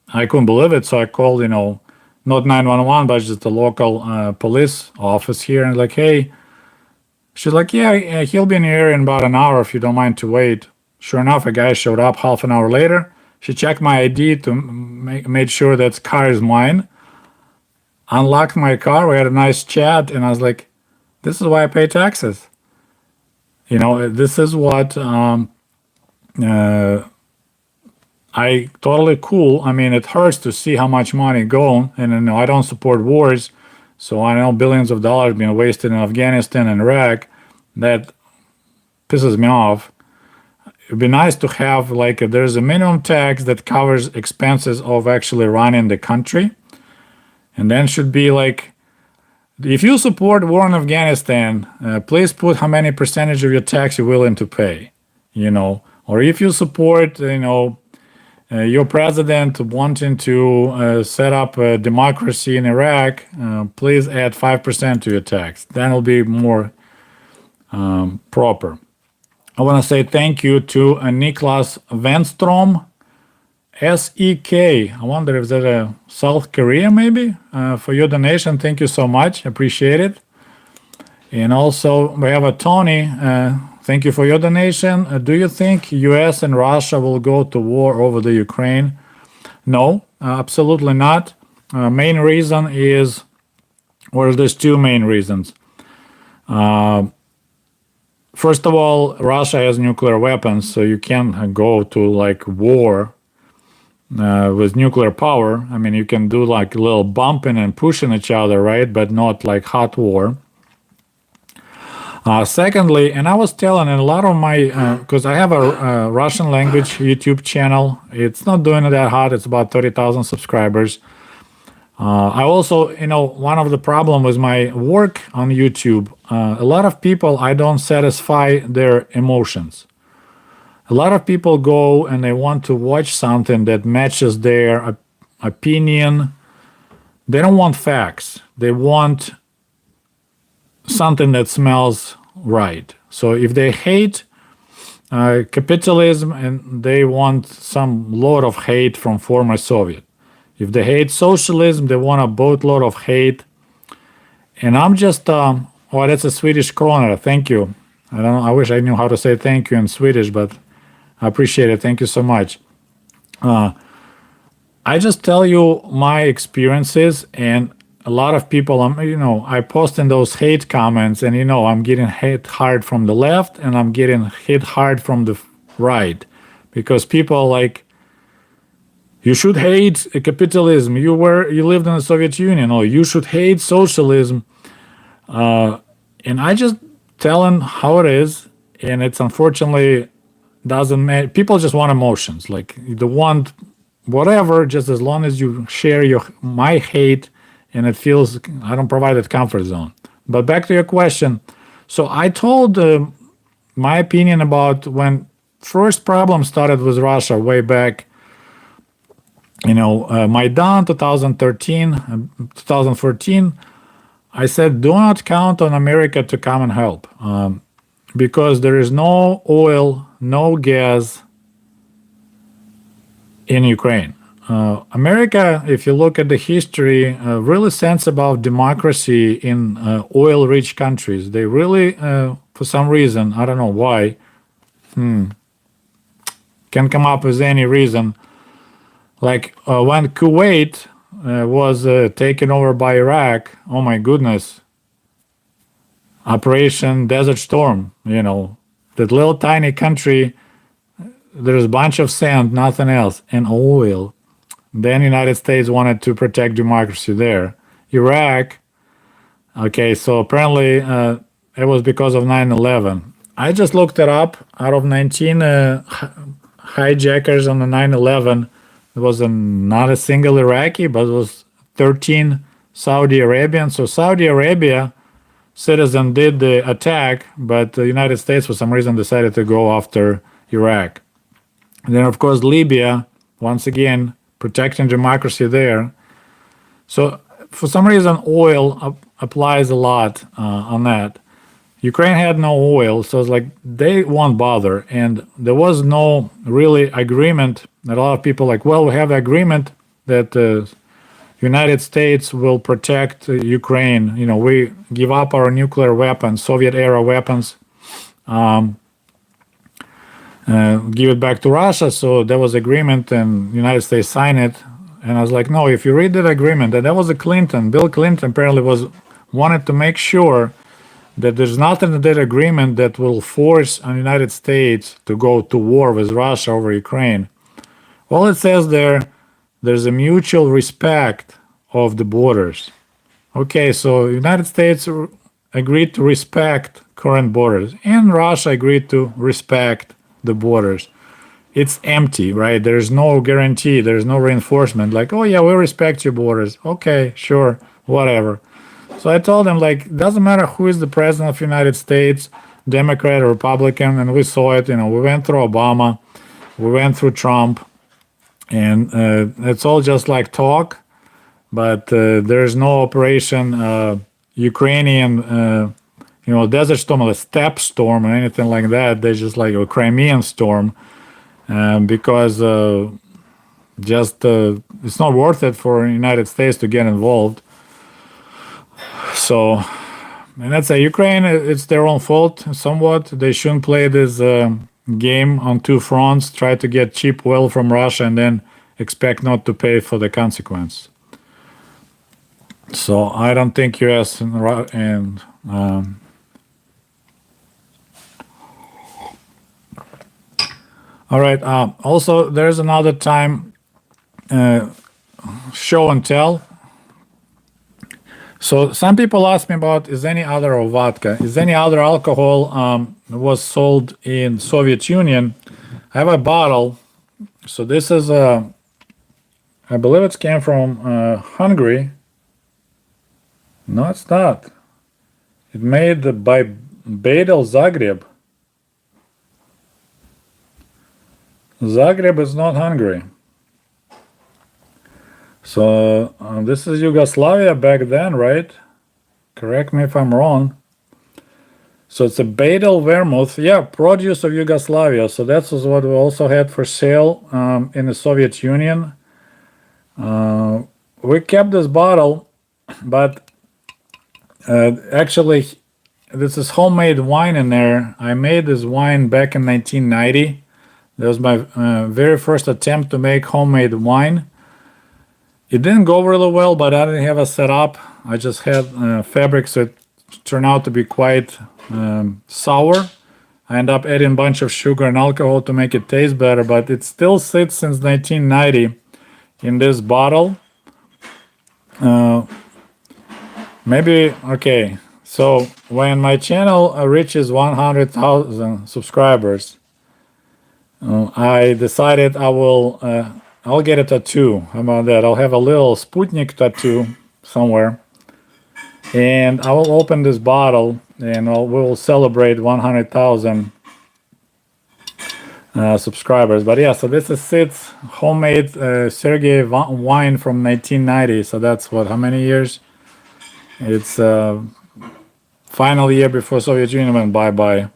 I couldn't believe it. So I called, not 911, but just the local police office here. And like, hey, she's like, yeah, he'll be in here in about an hour if you don't mind to wait. Sure enough, a guy showed up half an hour later. She checked my ID to made sure that car is mine. Unlocked my car. We had a nice chat, and I was like, this is why I pay taxes. This is what I totally cool. I mean, it hurts to see how much money going, and I don't support wars, so I know billions of dollars being wasted in Afghanistan and Iraq. That pisses me off. It'd be nice to have there's a minimum tax that covers expenses of actually running the country, and then should be like, if you support war in Afghanistan, please put how many percentage of your tax you're willing to pay, or if you support, your president wanting to set up a democracy in Iraq, please add 5% to your tax. Then it'll be more proper. I want to say thank you to Niklas Venstrom, SEK. I wonder if that's a South Korea maybe, for your donation. Thank you so much. Appreciate it. And also we have a Tony. Thank you for your donation. Do you think US and Russia will go to war over the Ukraine? No, absolutely not. Main reason is, there's two main reasons. First of all, Russia has nuclear weapons, so you can't go to war with nuclear power. I mean, you can do a little bumping and pushing each other, right? But not hot war. Secondly, and I was telling in a lot of my, because I have a Russian language YouTube channel. It's not doing that hot. It's about 30,000 subscribers. I also, one of the problem with my work on YouTube, a lot of people, I don't satisfy their emotions. A lot of people go and they want to watch something that matches their opinion. They don't want facts. They want something that smells right. So if they hate capitalism, and they want some load of hate from former Soviet. If they hate socialism, they want a boatload of hate. And I'm just, that's a Swedish krona. Thank you. I wish I knew how to say thank you in Swedish, but I appreciate it. Thank you so much. I just tell you my experiences, and a lot of people, I post in those hate comments, and I'm getting hit hard from the left, and I'm getting hit hard from the right, because people you should hate capitalism. You lived in the Soviet Union, or you should hate socialism. And I just tell them how it is, and it's unfortunately doesn't matter. People just want emotions. They want whatever, just as long as you share my hate, and it feels I don't provide that comfort zone. But back to your question. So I told my opinion about when first problem started with Russia way back. Maidan 2013, 2014. I said, do not count on America to come and help, because there is no oil, no gas in Ukraine. America, if you look at the history, really sense about democracy in oil-rich countries. They really, for some reason, I don't know why, can come up with any reason. When Kuwait was taken over by Iraq, oh my goodness, Operation Desert Storm, that little tiny country, there's a bunch of sand, nothing else, and oil. Then United States wanted to protect democracy there. Iraq, okay, so apparently it was because of 9/11. I just looked it up. Out of hijackers on the 9/11, there was not a single Iraqi, but it was 13 Saudi Arabians. So Saudi Arabia citizen did the attack, but the United States, for some reason, decided to go after Iraq. And then, of course, Libya, once again, protecting democracy there. So for some reason, oil applies a lot on that. Ukraine had no oil, so it's like they won't bother. And there was no really agreement. That a lot of people like, well, we have an agreement that the United States will protect Ukraine. You know, we give up our nuclear weapons, Soviet-era weapons, give it back to Russia. So there was agreement, and the United States signed it. And I was like, no, if you read that agreement, and that was a Clinton, Bill Clinton apparently wanted to make sure that there's nothing in that agreement that will force the United States to go to war with Russia over Ukraine. All it says there's a mutual respect of the borders. Okay, so the United States agreed to respect current borders, and Russia agreed to respect the borders. It's empty, right? There's no guarantee, there's no reinforcement, like, oh yeah, we respect your borders. Okay, sure, whatever. So I told them, like, doesn't matter who is the president of the United States, Democrat or Republican, and we saw it, you know, we went through Obama, we went through Trump, and it's all just like talk, but there's no operation Ukrainian, Desert Storm or Steppe Storm or anything like that. There's just like a Crimean storm, because it's not worth it for the United States to get involved. So, and that's Ukraine, it's their own fault somewhat. They shouldn't play this game on two fronts, try to get cheap oil from Russia and then expect not to pay for the consequence. So I don't think US and all right. Also, there's another time show and tell. So some people ask me about, is any other vodka, is any other alcohol was sold in Soviet Union. I have a bottle. So this is I believe it came from Hungary. No, it's not. It made by Badel Zagreb. Zagreb is not Hungary. So this is Yugoslavia back then, right? Correct me if I'm wrong. So it's a Badel Vermouth, yeah, produce of Yugoslavia. So that's what we also had for sale in the Soviet Union. We kept this bottle, but actually this is homemade wine in there. I made this wine back in 1990. That was my very first attempt to make homemade wine. It didn't go really well, but I didn't have a setup. I just had fabric, so it turned out to be quite sour. I ended up adding a bunch of sugar and alcohol to make it taste better, but it still sits since 1990 in this bottle. Okay, so when my channel reaches 100,000 subscribers, I decided I'll get a tattoo. How about that? I'll have a little Sputnik tattoo somewhere, and I will open this bottle, and we'll celebrate 100,000 subscribers. But yeah, so this is Sid's homemade Sergei wine from 1990. So that's what? How many years? It's final year before Soviet Union went bye-bye.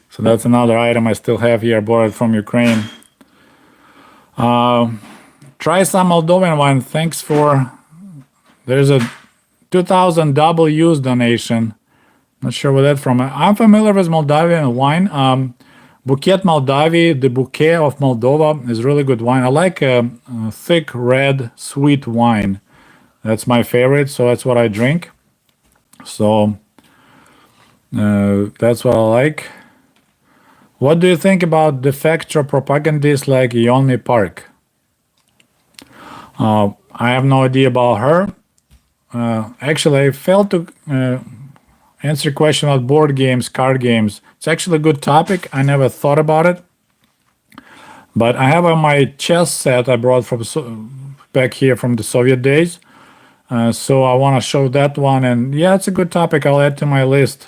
So that's another item I still have here, bought from Ukraine. Try some Moldovan wine. Thanks for. There's a 2,000 double use donation. Not sure where that's from. I'm familiar with Moldavian wine. Bouquet Moldavi, the Bouquet of Moldova is really good wine. I like a thick, red, sweet wine. That's my favorite, so that's what I drink. So that's what I like. What do you think about defector propagandists like Yeonmi Park? I have no idea about her. Actually, I failed to answer a question about board games, card games. It's actually a good topic. I never thought about it. But I have my chess set I brought from back here from the Soviet days. So I want to show that one. And yeah, it's a good topic. I'll add to my list,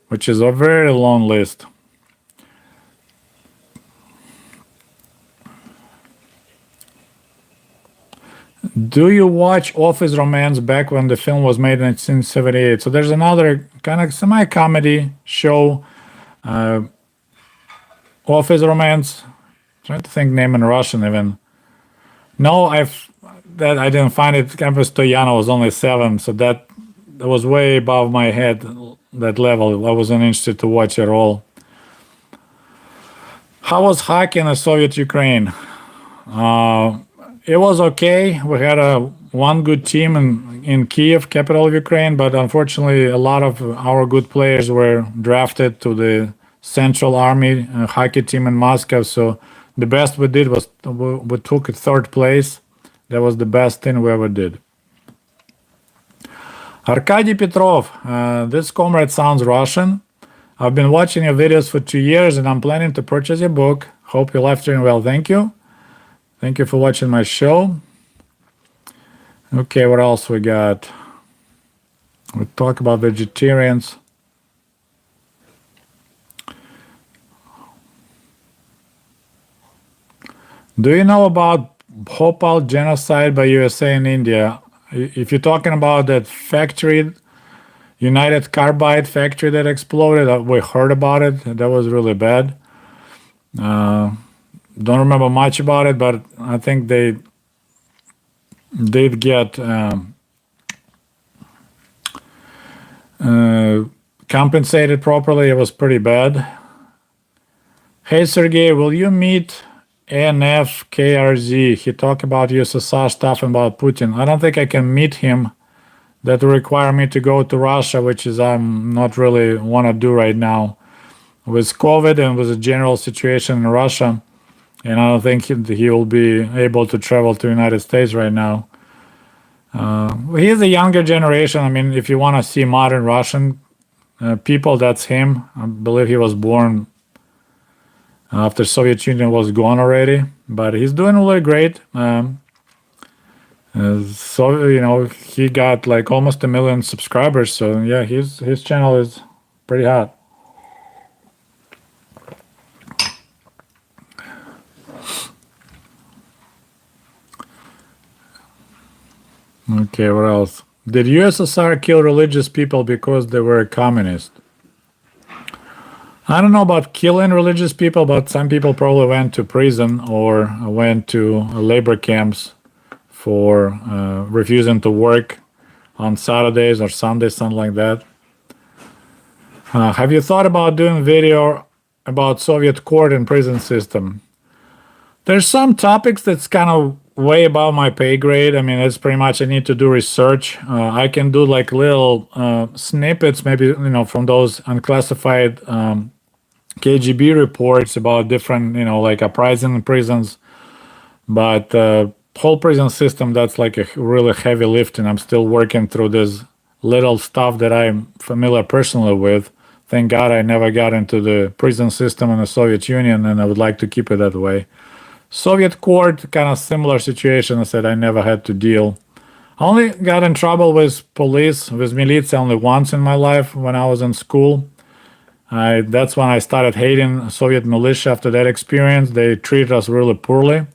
which is a very long list. Do you watch Office Romance back when the film was made in 1978? So there's another kind of semi-comedy show, Office Romance. Trying to think name in Russian even. No, I didn't find it. Campus Stoyana was only 7, so that was way above my head, that level. I wasn't interested to watch at all. How was hockey in the Soviet Ukraine? It was okay. We had one good team in Kiev, capital of Ukraine, but unfortunately a lot of our good players were drafted to the Central Army hockey team in Moscow. So the best we did was we took 3rd place. That was the best thing we ever did. Arkady Petrov, this comrade sounds Russian. I've been watching your videos for 2 years and I'm planning to purchase your book. Hope your life doing well. Thank you. Thank you for watching my show. Okay, what else we got? We talk about vegetarians. Do you know about Bhopal genocide by USA in India? If you're talking about that factory, United Carbide factory that exploded, we heard about it. That was really bad. Don't remember much about it, but I think they did get compensated properly. It was pretty bad. Hey Sergey, will you meet NFKRZ? He talked about USSR stuff and about Putin. I don't think I can meet him. That will require me to go to Russia, which is I'm not really want to do right now. With COVID and with the general situation in Russia, and I don't think he will be able to travel to the United States right now. He is a younger generation. I mean, if you want to see modern Russian people, that's him. I believe he was born after Soviet Union was gone already, but he's doing really great. So he got like almost 1 million subscribers. So yeah, his channel is pretty hot. Okay, what else? Did USSR kill religious people because they were communist? I don't know about killing religious people, but some people probably went to prison or went to labor camps for refusing to work on Saturdays or Sundays, something like that. Have you thought about doing video about Soviet court and prison system? There's some topics that's kind of way above my pay grade. I mean, it's pretty much I need to do research. I can do like little snippets, maybe from those unclassified KGB reports about different, like uprising in prisons. But whole prison system, that's like a really heavy lifting. I'm still working through this little stuff that I'm familiar personally with. Thank God I never got into the prison system in the Soviet Union, and I would like to keep it that way. Soviet court, kind of similar situation. I said I never had to deal. I only got in trouble with police, with militia only once in my life when I was in school. That's when I started hating Soviet militia after that experience. They treated us really poorly.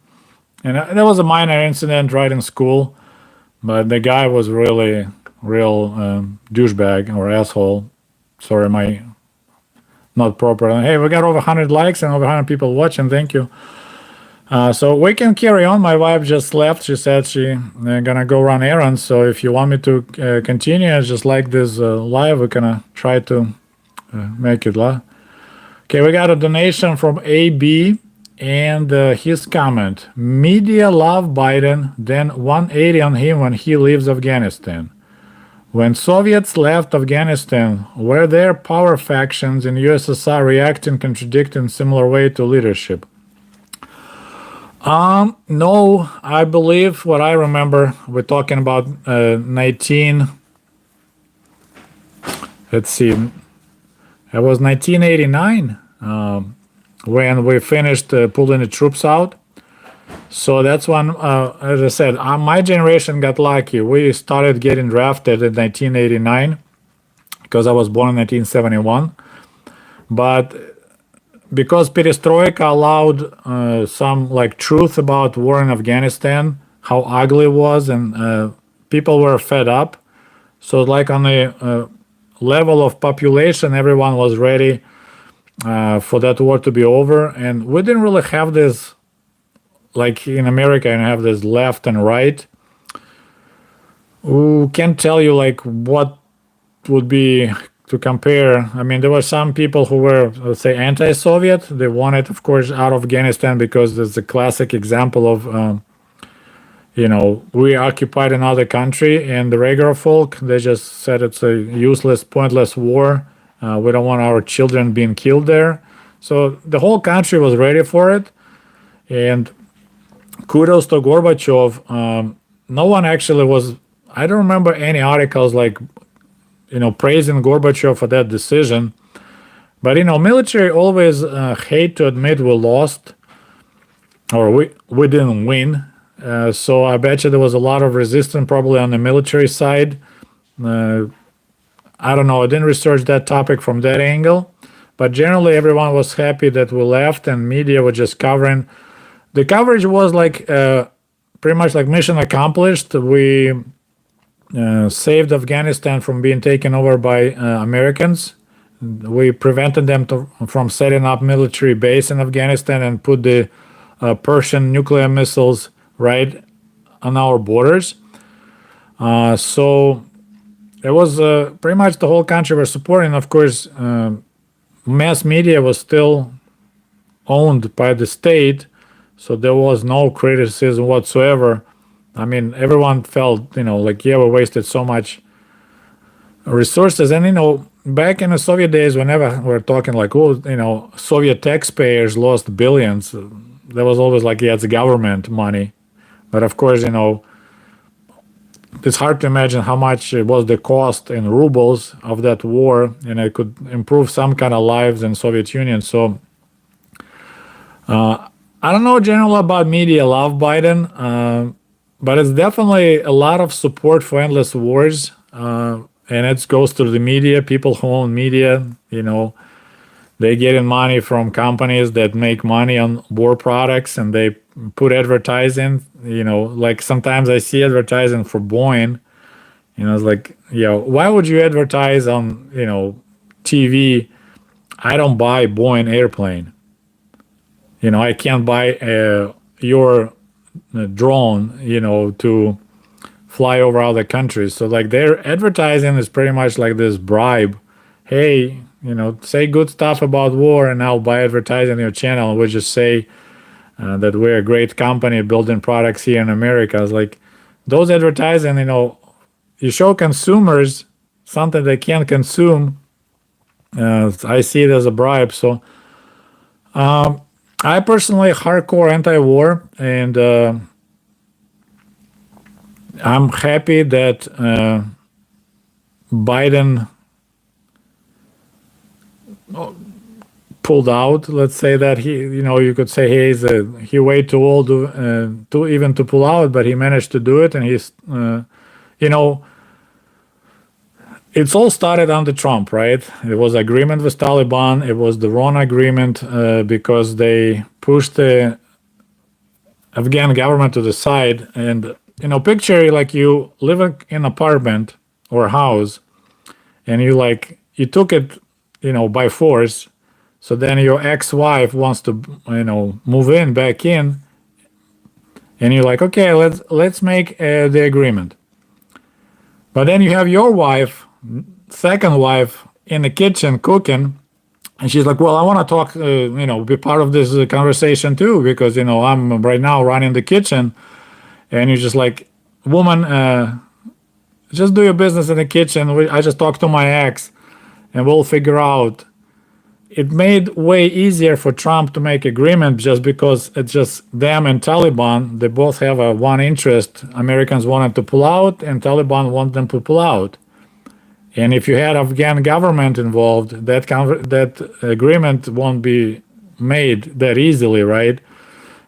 And that was a minor incident right in school. But the guy was really, real douchebag or asshole. Sorry, my not proper. Hey, we got over 100 likes and over 100 people watching. Thank you. So we can carry on. My wife just left. She said she's gonna go run errands. So if you want me to continue, just like this live, we're gonna try to make it live. Okay, we got a donation from AB and his comment: media love Biden, then 180 on him when he leaves Afghanistan. When Soviets left Afghanistan, were there power factions in USSR reacting, contradicting similar way to leadership? No, I believe what I remember, we're talking about 1989. when we finished pulling the troops out. So that's when, as I said, my generation got lucky. We started getting drafted in 1989 because I was born in 1971. But because perestroika allowed some like truth about war in Afghanistan, how ugly it was, and people were fed up. So like on the level of population, everyone was ready for that war to be over, and we didn't really have this like in America and have this left and right. Who can't tell you like what would be to compare. I mean, there were some people who were, let's say, anti-Soviet. They wanted, of course, out of Afghanistan because it's a classic example of, we occupied another country, and the regular folk, they just said it's a useless, pointless war. We don't want our children being killed there. So the whole country was ready for it. And kudos to Gorbachev. No one actually was, I don't remember any articles like, praising Gorbachev for that decision. But, military always hate to admit we lost or we didn't win. So I bet you there was a lot of resistance probably on the military side. I don't know. I didn't research that topic from that angle. But generally, everyone was happy that we left, and media were just covering. The coverage was like pretty much like mission accomplished. We saved Afghanistan from being taken over by Americans. We prevented them from setting up military base in Afghanistan and put the Persian nuclear missiles right on our borders. So it was pretty much the whole country were supporting. Of course, mass media was still owned by the state, so there was no criticism whatsoever. I mean, everyone felt, like, yeah, we wasted so much resources. And, back in the Soviet days, whenever we're talking like, Soviet taxpayers lost billions, there was always like, yeah, it's government money. But of course, it's hard to imagine how much it was the cost in rubles of that war, and it could improve some kind of lives in Soviet Union. So I don't know generally about media love Biden, but it's definitely a lot of support for endless wars, and it goes through the media. People who own media, they getting money from companies that make money on war products, and they put advertising. Like sometimes I see advertising for Boeing. It's like, why would you advertise on TV? I don't buy Boeing airplane. I can't buy your drone, to fly over other countries. So like their advertising is pretty much like this bribe. Hey, say good stuff about war and I'll buy advertising on your channel. And we'll just say that we're a great company building products here in America. It's like those advertising, you show consumers something they can't consume. I see it as a bribe. So I personally hardcore anti-war, and I'm happy that Biden pulled out. Let's say that you could say he way too old to even to pull out, but he managed to do it, and he's, it's all started under Trump, right? It was agreement with Taliban. It was the wrong agreement because they pushed the Afghan government to the side. And, picture like you live in an apartment or a house, and you took it, by force. So then your ex-wife wants to, move back in, and you're like, okay, let's make the agreement. But then you have your wife, second wife, in the kitchen cooking, and she's like, well, I want to talk, be part of this conversation too, because, I'm right now running the kitchen. And you're just like, woman, just do your business in the kitchen. I just talked to my ex, and we'll figure out. It made way easier for Trump to make agreement just because it's just them and Taliban. They both have one interest. Americans wanted to pull out, and Taliban want them to pull out. And if you had Afghan government involved, that agreement won't be made that easily, right?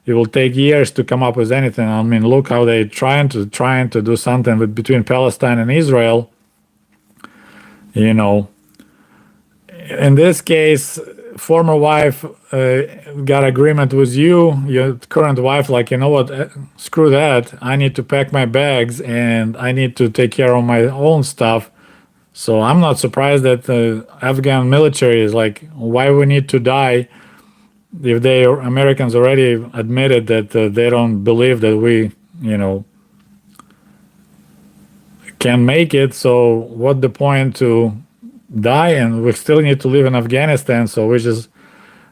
It will take years to come up with anything. I mean, look how they trying to do something between Palestine and Israel. You know, in this case, former wife got agreement with you, your current wife, like, you know what, screw that. I need to pack my bags and I need to take care of my own stuff. So I'm not surprised that the Afghan military is like, why we need to die if they Americans already admitted that they don't believe that we, you know, can make it. So what the point to die? And we still need to live in Afghanistan. So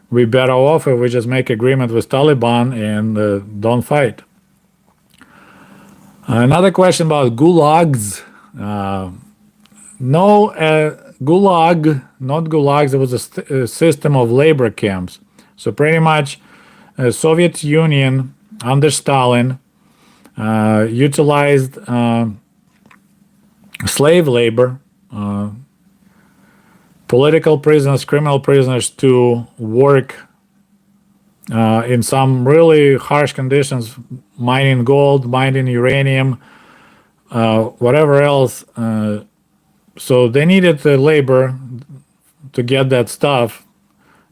we better off if we just make agreement with Taliban and don't fight. Another question about gulags. No, gulag, not gulags. It was a system of labor camps. So pretty much, Soviet Union under Stalin utilized slave labor, political prisoners, criminal prisoners to work in some really harsh conditions, mining gold, mining uranium, whatever else. So they needed the labor to get that stuff.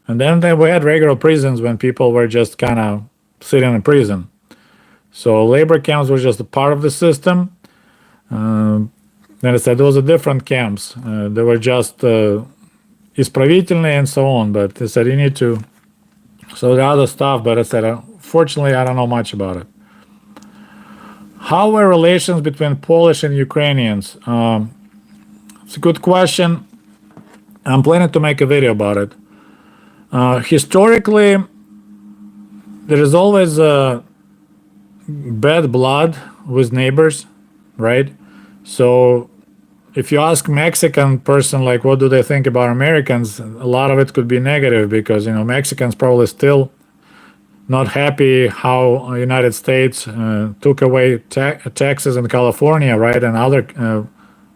And then we had regular prisons when people were just kind of sitting in prison. So labor camps were just a part of the system. Then I said those are different camps. They were just исправительные and so on. But they said you need to. So the other stuff. But I said, fortunately, I don't know much about it. How were relations between Polish and Ukrainians? It's a good question. I'm planning to make a video about it. Historically, there is always bad blood with neighbors, right? So if you ask Mexican person, like, what do they think about Americans? A lot of it could be negative because, you know, Mexicans probably still not happy how United States took away taxes in California, right? And other,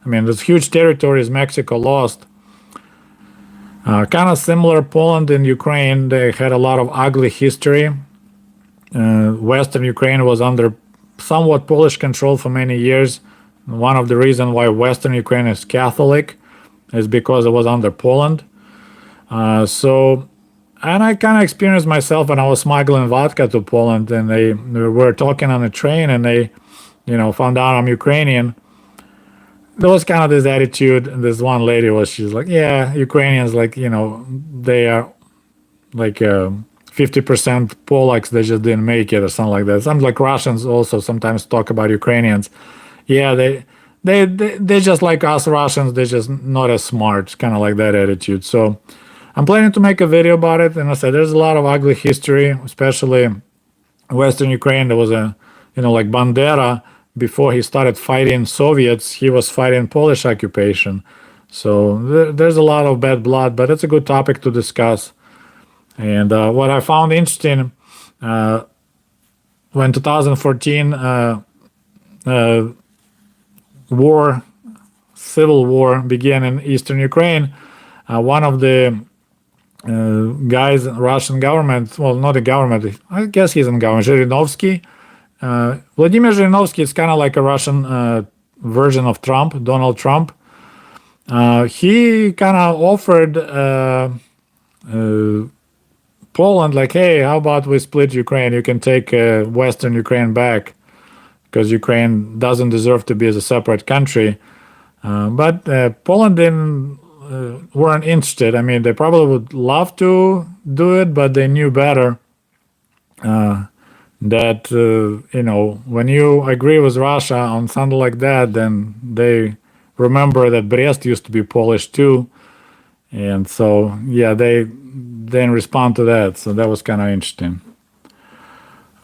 I mean, there's huge territories Mexico lost. Kind of similar, Poland and Ukraine, they had a lot of ugly history. Western Ukraine was under somewhat Polish control for many years. One of the reasons why Western Ukraine is Catholic is because it was under Poland. And I kind of experienced myself when I was smuggling vodka to Poland, and they were talking on a train, and they, you know, found out I'm Ukrainian. There was kind of this attitude, and this one lady she's like, yeah, Ukrainians, like, you know, they are like 50% Polacks, they just didn't make it or something like that. Some like Russians also sometimes talk about Ukrainians. Yeah, they just like us Russians, they're just not as smart, kind of like that attitude. So I'm planning to make a video about it, and I said there's a lot of ugly history, especially Western Ukraine. There was a, you know, like Bandera, before he started fighting Soviets, he was fighting Polish occupation. So there's a lot of bad blood, but it's a good topic to discuss. And what I found interesting, when 2014 civil war began in eastern Ukraine, one of the guys, Russian government, well, not the government, I guess he's in government, Zhirinovsky. Vladimir Zhirinovsky is kind of like a Russian version of Trump, Donald Trump. He kind of offered Poland, like, hey, how about we split Ukraine? You can take Western Ukraine back because Ukraine doesn't deserve to be as a separate country. But Poland weren't interested. I mean, they probably would love to do it, but they knew better. That, you know, when you agree with Russia on something like that, then they remember that Brest used to be Polish too. And so, yeah, they then respond to that. So that was kind of interesting.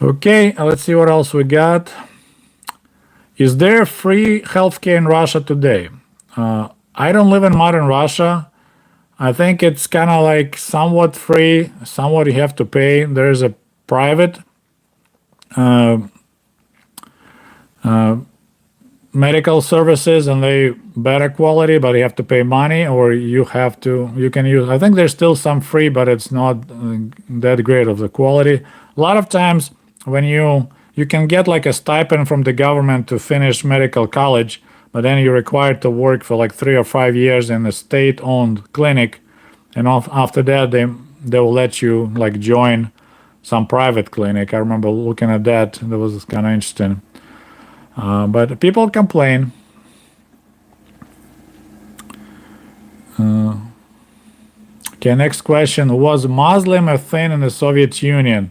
Okay, let's see what else we got. Is there free healthcare in Russia today? I don't live in modern Russia. I think it's kind of like somewhat free, somewhat you have to pay. There's a private medical services and they better quality, but you have to pay money, or you can use, I think there's still some free, but it's not that great of the quality. A lot of times when you can get like a stipend from the government to finish medical college, but then you're required to work for like 3 or 5 years in a state-owned clinic, and after that they will let you like join some private clinic. I remember looking at that. That was kind of interesting. But people complain. Okay, next question. Was Muslim a thing in the Soviet Union?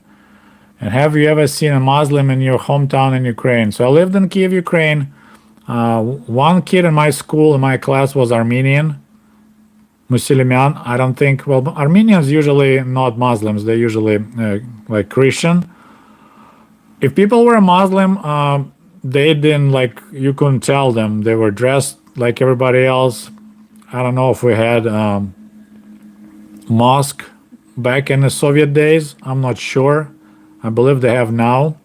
And have you ever seen a Muslim in your hometown in Ukraine? So I lived in Kiev, Ukraine. One kid in my school, in my class, was Armenian. Musulman. I don't think, well, Armenians usually not Muslims. They're usually like Christian. If people were Muslim, they didn't like, you couldn't tell them. They were dressed like everybody else. I don't know if we had mosque back in the Soviet days. I'm not sure. I believe they have now.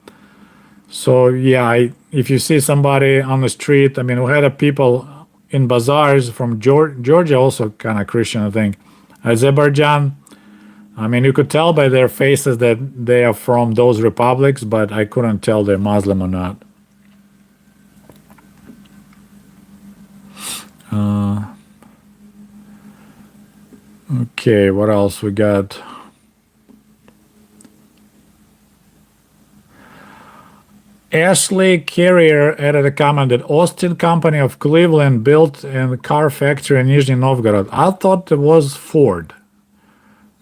So yeah, if you see somebody on the street, I mean, we had people in bazaars from Georgia, also kind of Christian, I think. Azerbaijan, I mean, you could tell by their faces that they are from those republics, but I couldn't tell they're Muslim or not. Okay, what else we got? Ashley Carrier added a comment that Austin Company of Cleveland built a car factory in Nizhny Novgorod. I thought it was Ford,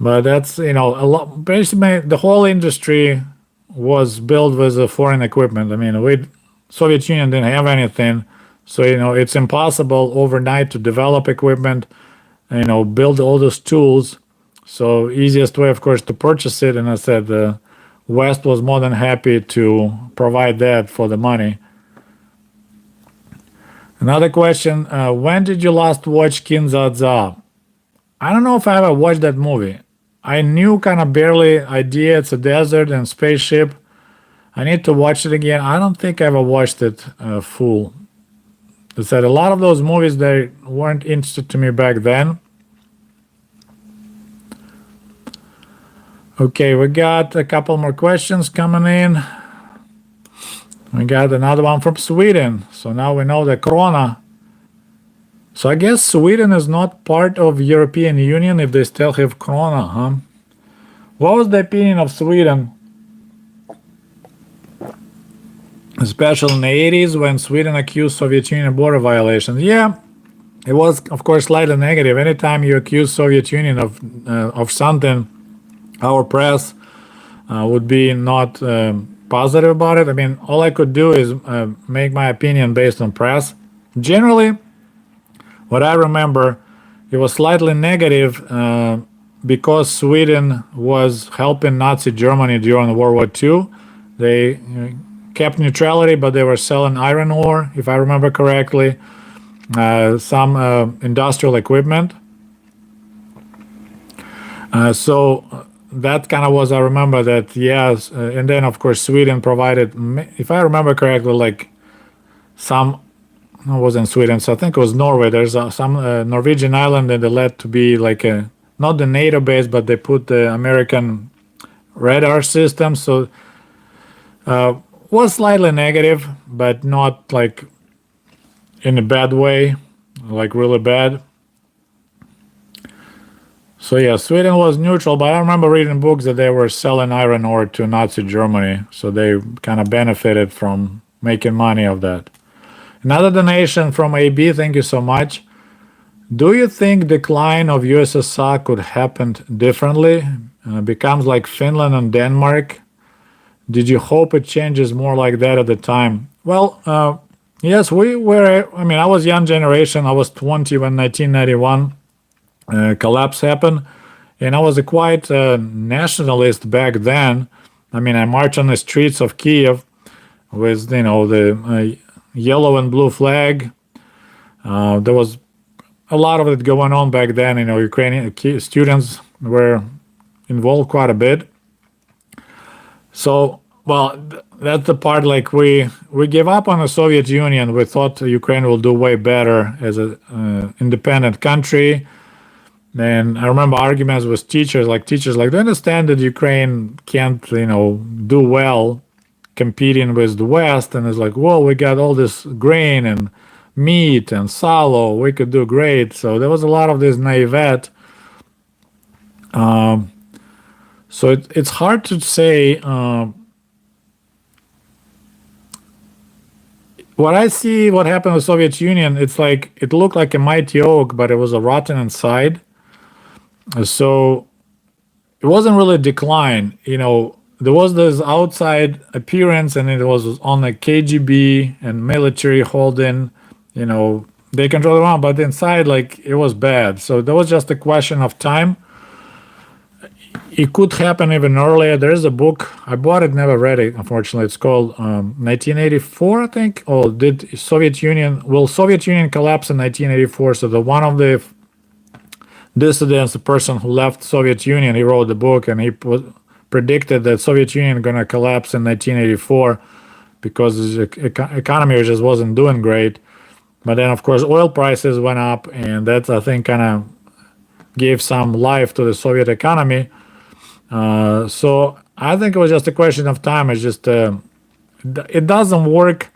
but that's, a lot. Basically, the whole industry was built with foreign equipment. I mean, Soviet Union didn't have anything, so it's impossible overnight to develop equipment. Build all those tools. So easiest way, of course, to purchase it. And I said the West was more than happy to provide that for the money. Another question, when did you last watch Kinsadza? I don't know if I ever watched that movie. I knew kind of barely idea it's a desert and spaceship. I need to watch it again. I don't think I ever watched it full. I said a lot of those movies, they weren't interested to me back then. Okay, we got a couple more questions coming in. We got another one from Sweden. So now we know the Corona. So I guess Sweden is not part of European Union if they still have Corona, huh? What was the opinion of Sweden? Especially in the 80s when Sweden accused Soviet Union border violations. Yeah, it was, of course, slightly negative. Anytime you accuse Soviet Union of something, our press would be not positive about it. I mean, all I could do is make my opinion based on press. Generally, what I remember, it was slightly negative because Sweden was helping Nazi Germany during World War II. They kept neutrality, but they were selling iron ore, if I remember correctly, some industrial equipment. So that kind of was, I remember that, yes. And then, of course, Sweden provided, if I remember correctly, like some, it wasn't Sweden, so I think it was Norway. There's some Norwegian island that they let to be like not the NATO base, but they put the American radar system. So was slightly negative, but not like in a bad way, like really bad. So yeah, Sweden was neutral, but I remember reading books that they were selling iron ore to Nazi Germany, so they kind of benefited from making money of that. Another donation from AB, thank you so much. Do you think decline of USSR could happen differently? Becomes like Finland and Denmark? Did you hope it changes more like that at the time? Well, yes, we were, I mean, I was young generation. I was 20 when 1991 collapse happened. And I was a quite nationalist back then. I mean, I marched on the streets of Kiev with, the yellow and blue flag. There was a lot of it going on back then. Ukrainian students were involved quite a bit. So Well, that's the part. Like we gave up on the Soviet Union. We thought Ukraine will do way better as a independent country. And I remember arguments with teachers, they understand that Ukraine can't, do well competing with the West. And it's like, well, we got all this grain and meat and sallow. We could do great. So there was a lot of this naivete. So it's hard to say. What I see, what happened with Soviet Union, it's like it looked like a mighty oak, but it was a rotten inside. So it wasn't really a decline. There was this outside appearance, and it was on the KGB and military holding. They control around, but inside, like it was bad. So that was just a question of time. It could happen even earlier. There is a book I bought it, never read it. Unfortunately, it's called 1984, I think. Oh, did Soviet Union? Will Soviet Union collapse in 1984? So the one of the dissidents, the person who left Soviet Union, he wrote the book and he predicted that Soviet Union going to collapse in 1984 because the economy just wasn't doing great. But then, of course, oil prices went up, and that I think kind of gave some life to the Soviet economy. So I think it was just a question of time. It's just it doesn't work.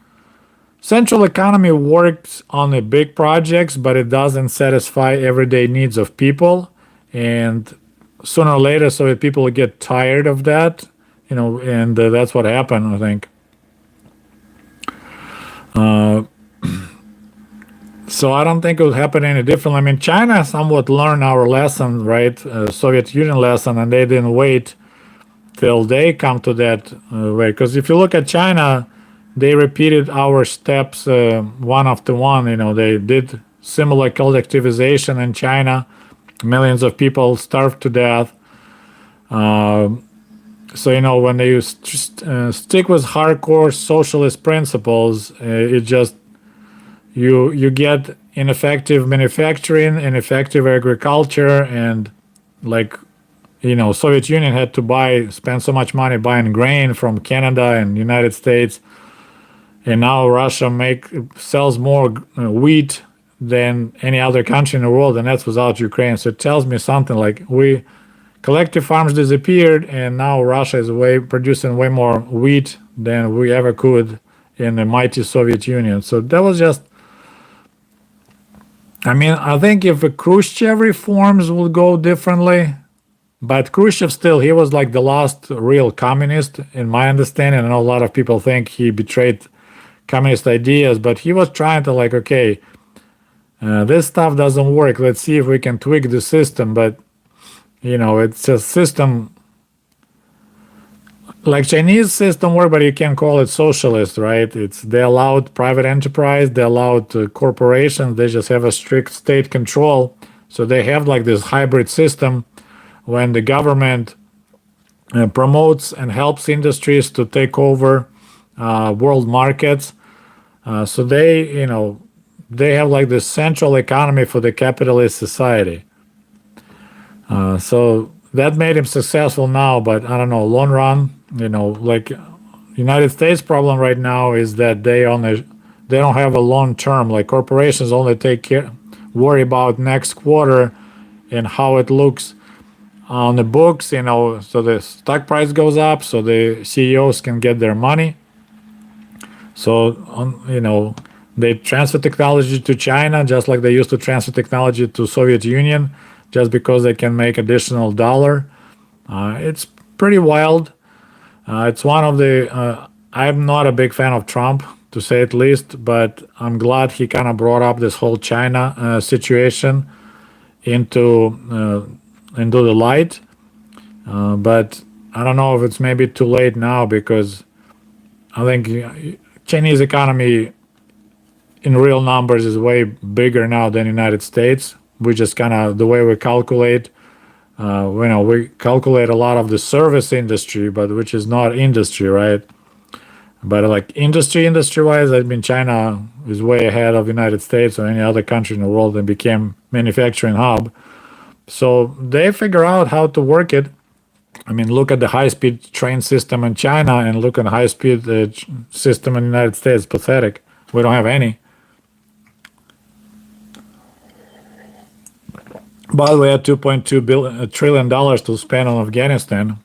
Central economy works on the big projects, but it doesn't satisfy everyday needs of people. And sooner or later, Soviet people get tired of that, and that's what happened, I think. So I don't think it would happen any differently. I mean, China somewhat learned our lesson, right? Soviet Union lesson, and they didn't wait till they come to that way. Because if you look at China, they repeated our steps one after one. They did similar collectivization in China. Millions of people starved to death. So when they stick with hardcore socialist principles, it just you get ineffective manufacturing, ineffective agriculture, and Soviet Union had to spend so much money buying grain from Canada and United States, and now Russia sells more wheat than any other country in the world, and that's without Ukraine. So it tells me something like collective farms disappeared, and now Russia is producing way more wheat than we ever could in the mighty Soviet Union. So that was just. I think if the Khrushchev reforms would go differently, but Khrushchev he was like the last real communist, in my understanding. I know a lot of people think he betrayed communist ideas, but he was trying to okay, this stuff doesn't work. Let's see if we can tweak the system. But, it's a system. Like Chinese system work, but you can't call it socialist, right? They allowed private enterprise, they allowed corporations, they just have a strict state control. So they have this hybrid system when the government promotes and helps industries to take over world markets. So they have this central economy for the capitalist society. So that made him successful now, but I don't know, long run. United States problem right now is that they don't have a long term. Like corporations only worry about next quarter and how it looks on the books. So the stock price goes up, so the CEOs can get their money. So they transfer technology to China just like they used to transfer technology to Soviet Union, just because they can make additional dollar. It's pretty wild. It's one of the. I'm not a big fan of Trump, to say at least, but I'm glad he kind of brought up this whole China situation into the light. But I don't know if it's maybe too late now, because I think Chinese economy in real numbers is way bigger now than United States. We just kind of the way we calculate. We calculate a lot of the service industry, but which is not industry, right? But industry-wise, China is way ahead of United States or any other country in the world and became manufacturing hub. So they figure out how to work it. I mean, look at the high-speed train system in China and look at the high-speed system in the United States. Pathetic. We don't have any. But we had $2.2 trillion to spend on Afghanistan.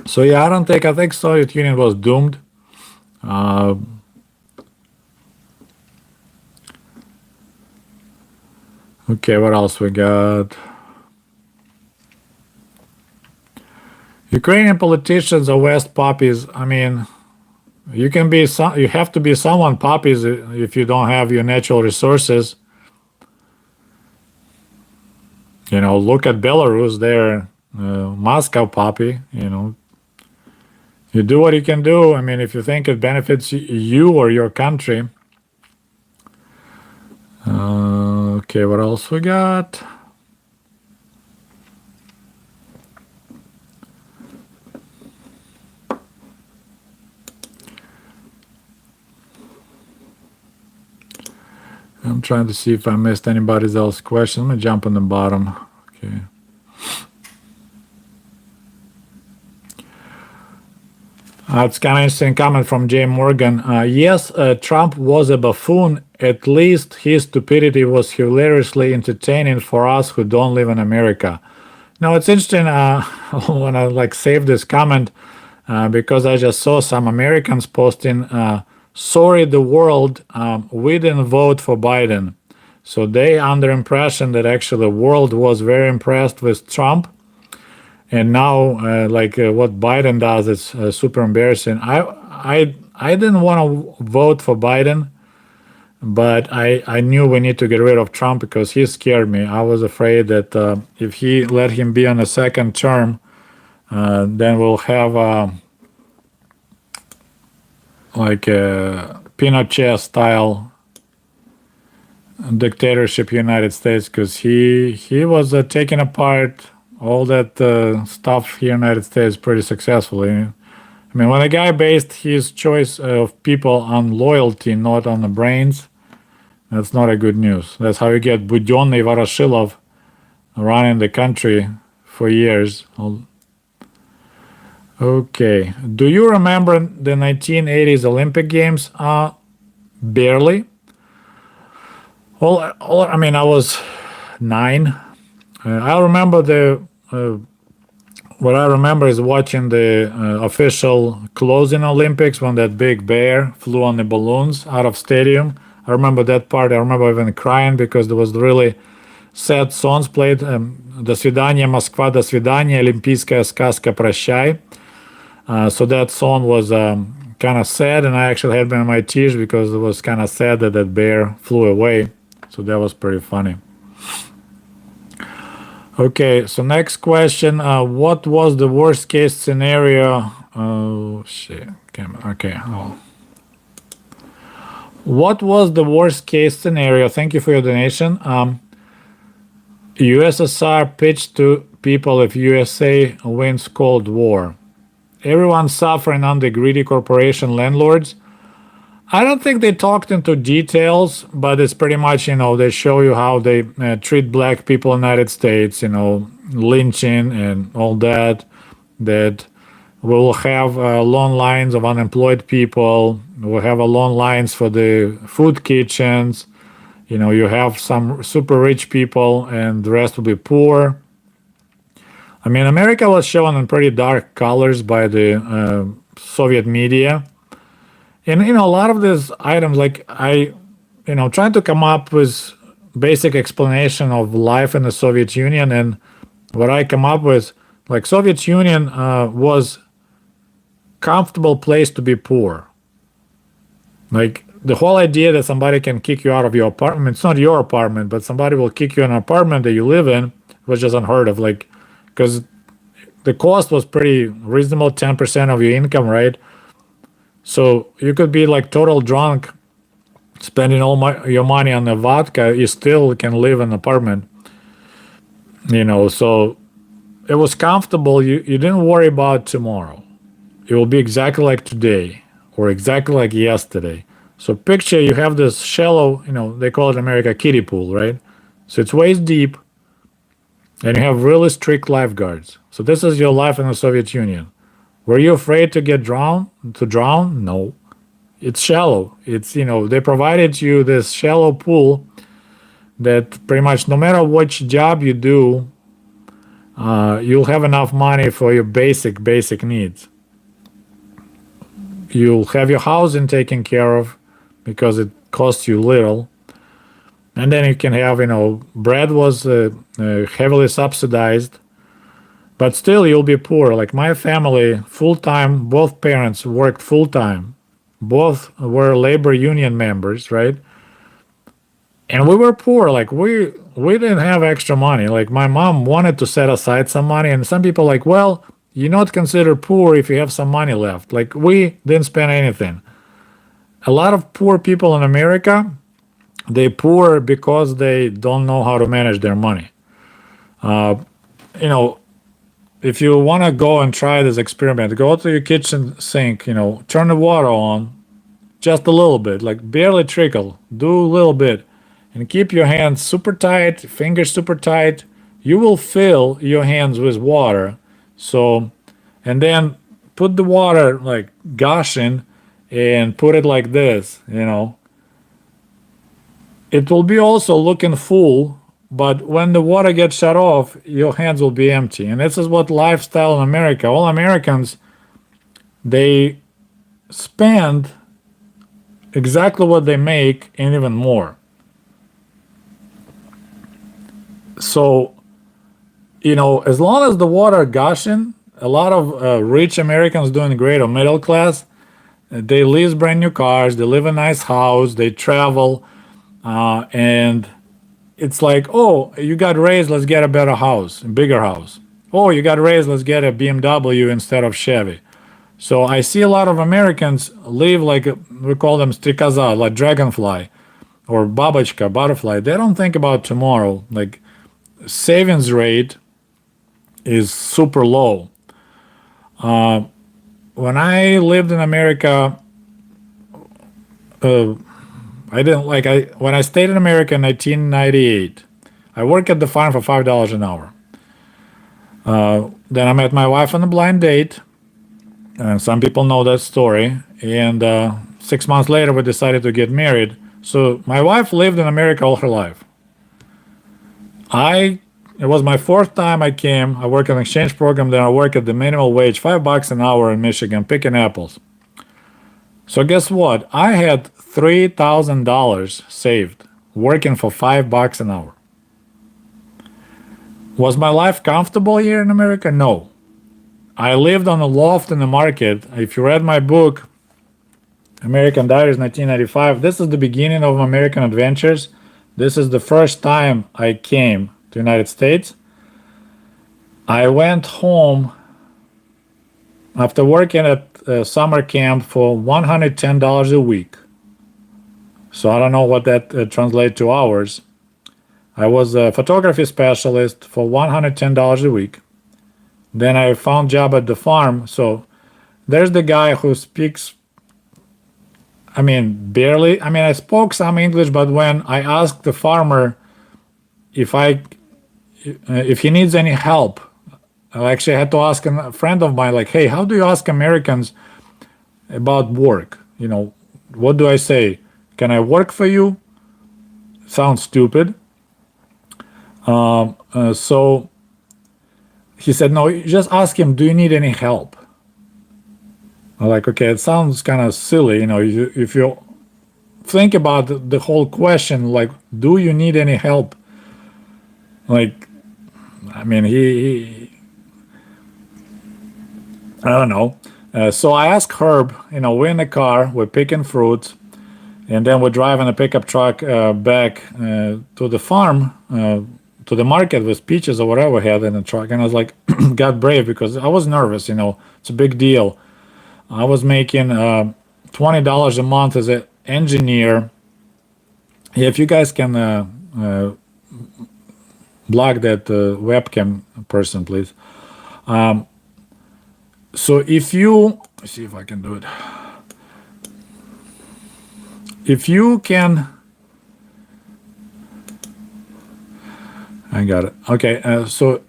So yeah, I think Soviet Union was doomed. Okay, what else we got? Ukrainian politicians are West puppies. I mean, you have to be someone puppies if you don't have your natural resources. You know, look at Belarus, they're Moscow puppy, you know. You do what you can do. I mean, if you think it benefits you or your country. Okay, what else we got? I'm trying to see if I missed anybody's else question. Let me jump on the bottom. Okay. It's kind of interesting comment from Jay Morgan. Yes, Trump was a buffoon. At least his stupidity was hilariously entertaining for us who don't live in America. Now it's interesting when I saved this comment because I just saw some Americans posting, "Sorry, the world, we didn't vote for Biden." So they under impression that actually the world was very impressed with Trump. And now, what Biden does is super embarrassing. I didn't want to vote for Biden, but I knew we need to get rid of Trump because he scared me. I was afraid that if he let him be on a second term, then we'll have a Pinochet-style dictatorship United States, because he was taking apart all that stuff here in the United States pretty successfully. I mean, when a guy based his choice of people on loyalty, not on the brains, that's not a good news. That's how you get Budyonny Voroshilov running the country for years. Okay. Do you remember the 1980s Olympic Games? Barely. I mean, I was 9. I remember what I remember is watching the official closing Olympics when that big bear flew on the balloons out of stadium. I remember that part. I remember even crying because there was really sad songs played. До свидания, Москва, до свидания, Олимпийская сказка, прощай. So that song was kind of sad, and I actually had been in my tears because it was kind of sad that that bear flew away. So that was pretty funny. Okay, so next question. What was the worst case scenario? Oh, shit. Okay. What was the worst case scenario? Thank you for your donation. USSR pitched to people if USA wins Cold War. Everyone suffering under greedy corporation landlords. I don't think they talked into details, but it's pretty much, they show you how they treat black people in the United States, lynching and all that. That we'll have long lines of unemployed people. We'll have long lines for the food kitchens. You have some super rich people and the rest will be poor. I mean, America was shown in pretty dark colors by the Soviet media. And, a lot of these items, trying to come up with basic explanation of life in the Soviet Union, and what I come up with, Soviet Union was comfortable place to be poor. The whole idea that somebody can kick you out of your apartment, it's not your apartment, but somebody will kick you in an apartment that you live in, was just unheard of. Because the cost was pretty reasonable, 10% of your income, right? So you could be total drunk, spending all your money on the vodka, you still can live in an apartment. So it was comfortable. You didn't worry about tomorrow. It will be exactly like today or exactly like yesterday. So picture you have this shallow, they call it in America kiddie pool, right? So it's waist deep. and you have really strict lifeguards. So this is your life in the Soviet Union. Were you afraid to get drowned? To drown? No. It's shallow. It's, they provided you this shallow pool that pretty much no matter which job you do, you'll have enough money for your basic needs. You'll have your housing taken care of because it costs you little. And then you can have, bread was heavily subsidized, but still you'll be poor. Like my family, full time, both parents worked full time. Both were labor union members, right? And we were poor. Like we didn't have extra money. Like my mom wanted to set aside some money, and some people like, well, you're not considered poor if you have some money left. Like we didn't spend anything. A lot of poor people in America, they poor because they don't know how to manage their money. You know, if you want to go and try this experiment, go to your kitchen sink, turn the water on just a little bit, like barely trickle, do a little bit, and keep your hands super tight, fingers super tight. You will fill your hands with water. So, and then put the water like gushing and put it like this, It will be also looking full, but when the water gets shut off, your hands will be empty. And this is what lifestyle in America. All Americans, they spend exactly what they make and even more. So, as long as the water gushing, a lot of rich Americans doing great or middle class, they lease brand new cars, they live in a nice house, they travel, and it's like, oh, you got raised, let's get a better house, a bigger house. Oh, you got raised, let's get a BMW instead of Chevy. So I see a lot of Americans live like, we call them strikaza, like dragonfly, or babochka, butterfly. They don't think about tomorrow. Like savings rate is super low. When I lived in America, I didn't like when I stayed in America in 1998. I worked at the farm for $5 an hour. Then I met my wife on a blind date, and some people know that story. And 6 months later, we decided to get married. So my wife lived in America all her life. It was my fourth time I came. I worked in an exchange program, then I worked at the minimum wage, $5 an hour in Michigan, picking apples. So guess what? I had $3,000 saved working for $5 an hour. Was my life comfortable here in America? No. I lived on a loft in the market. If you read my book, American Diaries 1995, this is the beginning of American adventures. This is the first time I came to the United States. I went home after working at summer camp for $110 a week. So I don't know what that translates to hours. I was a photography specialist for $110 a week. Then I found job at the farm. So there's the guy who speaks, barely. I spoke some English, but when I asked the farmer if he needs any help, I actually had to ask a friend of mine, like, hey, how do you ask Americans about work? What do I say? Can I work for you? Sounds stupid. So he said, no, just ask him, do you need any help? I'm like, okay, it sounds kind of silly. If you think about the whole question, like, do you need any help? Like, he I don't know. So I asked Herb, we're in the car, we're picking fruits, and then we're driving a pickup truck back to the farm, to the market with peaches or whatever we had in the truck. And I was like, got brave because I was nervous, it's a big deal. I was making $20 a month as an engineer. Yeah, if you guys can block that webcam person, please. So if you, let's see if I can do it. If you can, I got it. Okay, so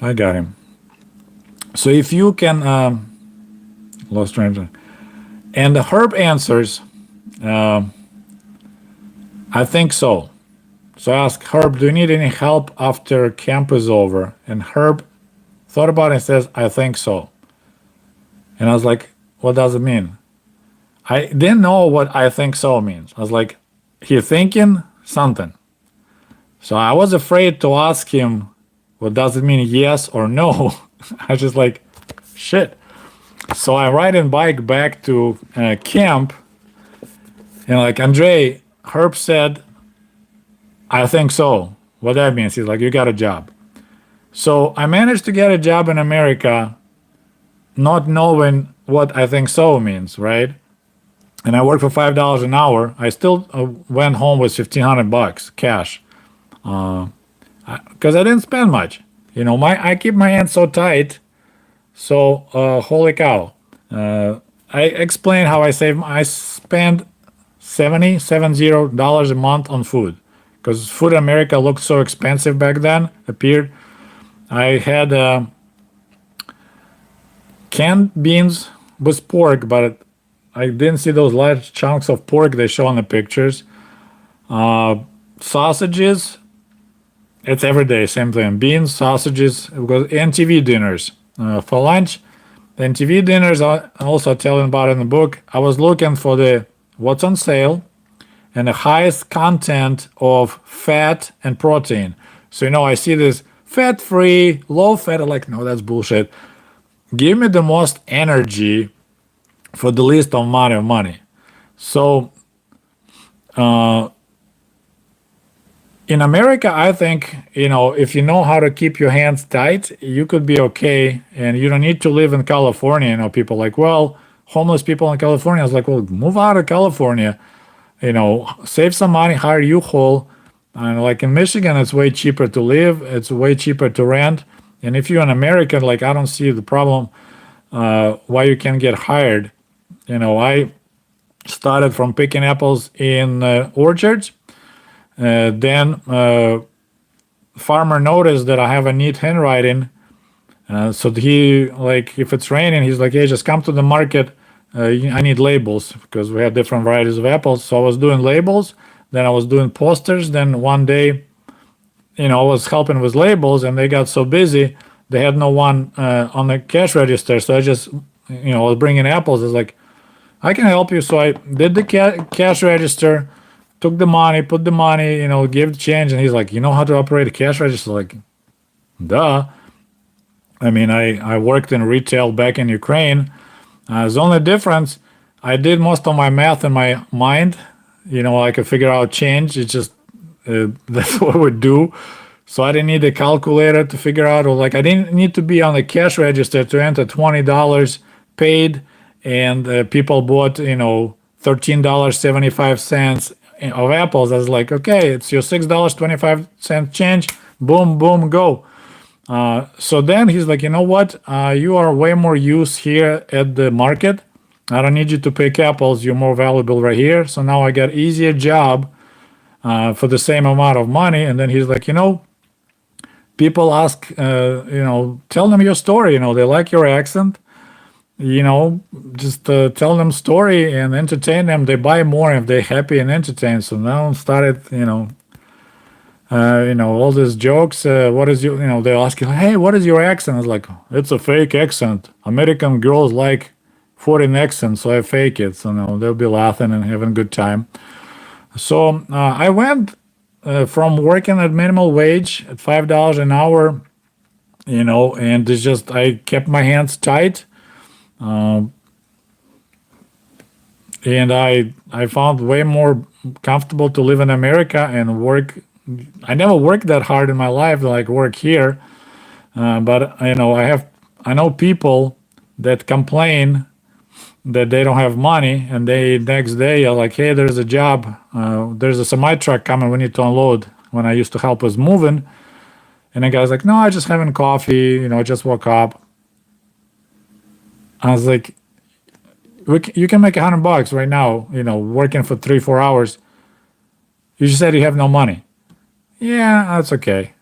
I got him. So if you can, lost train of- and the Herb answers, I think so. So I asked Herb, do you need any help after camp is over? And Herb thought about it and says, I think so. And I was like, what does it mean? I didn't know what I think so means. I was like, he thinking something. So I was afraid to ask him, what does it mean, yes or no? I was just like, shit. So I ride and bike back to camp, and like Andre, Herb said, I think so. What that means? He's like, you got a job. So I managed to get a job in America, not knowing what I think so means, right? And I worked for $5 an hour. I still went home with $1,500 cash, because I didn't spend much. You know, I keep my hands so tight. So holy cow! I explained how I save. I spend $70 a month on food, because food in America looked so expensive back then. Appeared. I had canned beans with pork, but I didn't see those large chunks of pork they show in the pictures. Sausages, it's every day, same thing. Beans, sausages, and TV dinners. For lunch, the TV dinners I also telling about in the book. I was looking for the what's on sale and the highest content of fat and protein. So, you know, I see this fat-free, low-fat. I'm like, no, that's bullshit. Give me the most energy for the least amount of money. So, in America, I think, you know, if you know how to keep your hands tight, you could be okay, and you don't need to live in California. You know, people like, well, homeless people in California. I was like, well, move out of California, you know, save some money, hire U-Haul. And like in Michigan, it's way cheaper to live. It's way cheaper to rent. And if you're an American, like, I don't see the problem why you can get hired. You know, I started from picking apples in orchards. Then farmer noticed that I have a neat handwriting. So he, like, if it's raining, he's like, hey, just come to the market. I need labels, because we have different varieties of apples. So I was doing labels. Then I was doing posters. Then one day, you know, I was helping with labels, and they got so busy, they had no one on the cash register. So I just, you know, I was bringing apples. I was like, I can help you. So I did the cash register, took the money, put the money, you know, gave the change. And he's like, you know how to operate a cash register? Like, duh. I mean, I worked in retail back in Ukraine. The only difference, I did most of my math in my mind. You know, I could figure out change. It's just, that's what we do. So I didn't need a calculator to figure out, or like, I didn't need to be on the cash register to enter $20 paid, and people bought, you know, $13.75 of apples. I was like, okay, it's your $6.25 change. Boom, boom, go. So then he's like, you know what? You are way more use here at the market. I don't need you to pick apples. You're more valuable right here. So now I got easier job for the same amount of money. And then he's like, you know, people ask, you know, tell them your story. You know, they like your accent. You know, just tell them story and entertain them. They buy more if they're happy and entertained. So now started, you know, all these jokes. What is your, you know, they ask you, hey, what is your accent? It's like, it's a fake accent. American girls like foreign accents, so I fake it. So no, they'll be laughing and having a good time. So I went from working at minimal wage at $5 an hour, you know, and it's just, I kept my hands tight. And I found way more comfortable to live in America and work. I never worked that hard in my life like work here, but you know, I know people that complain that they don't have money, and they next day are like, hey, there's a job, there's a semi truck coming, we need to unload. When I used to help with moving, and the guy's like, no, I just having coffee, you know, I just woke up. I was like, you can make $100 right now, you know, working for 3-4 hours. You just said you have no money. yeah, that's okay.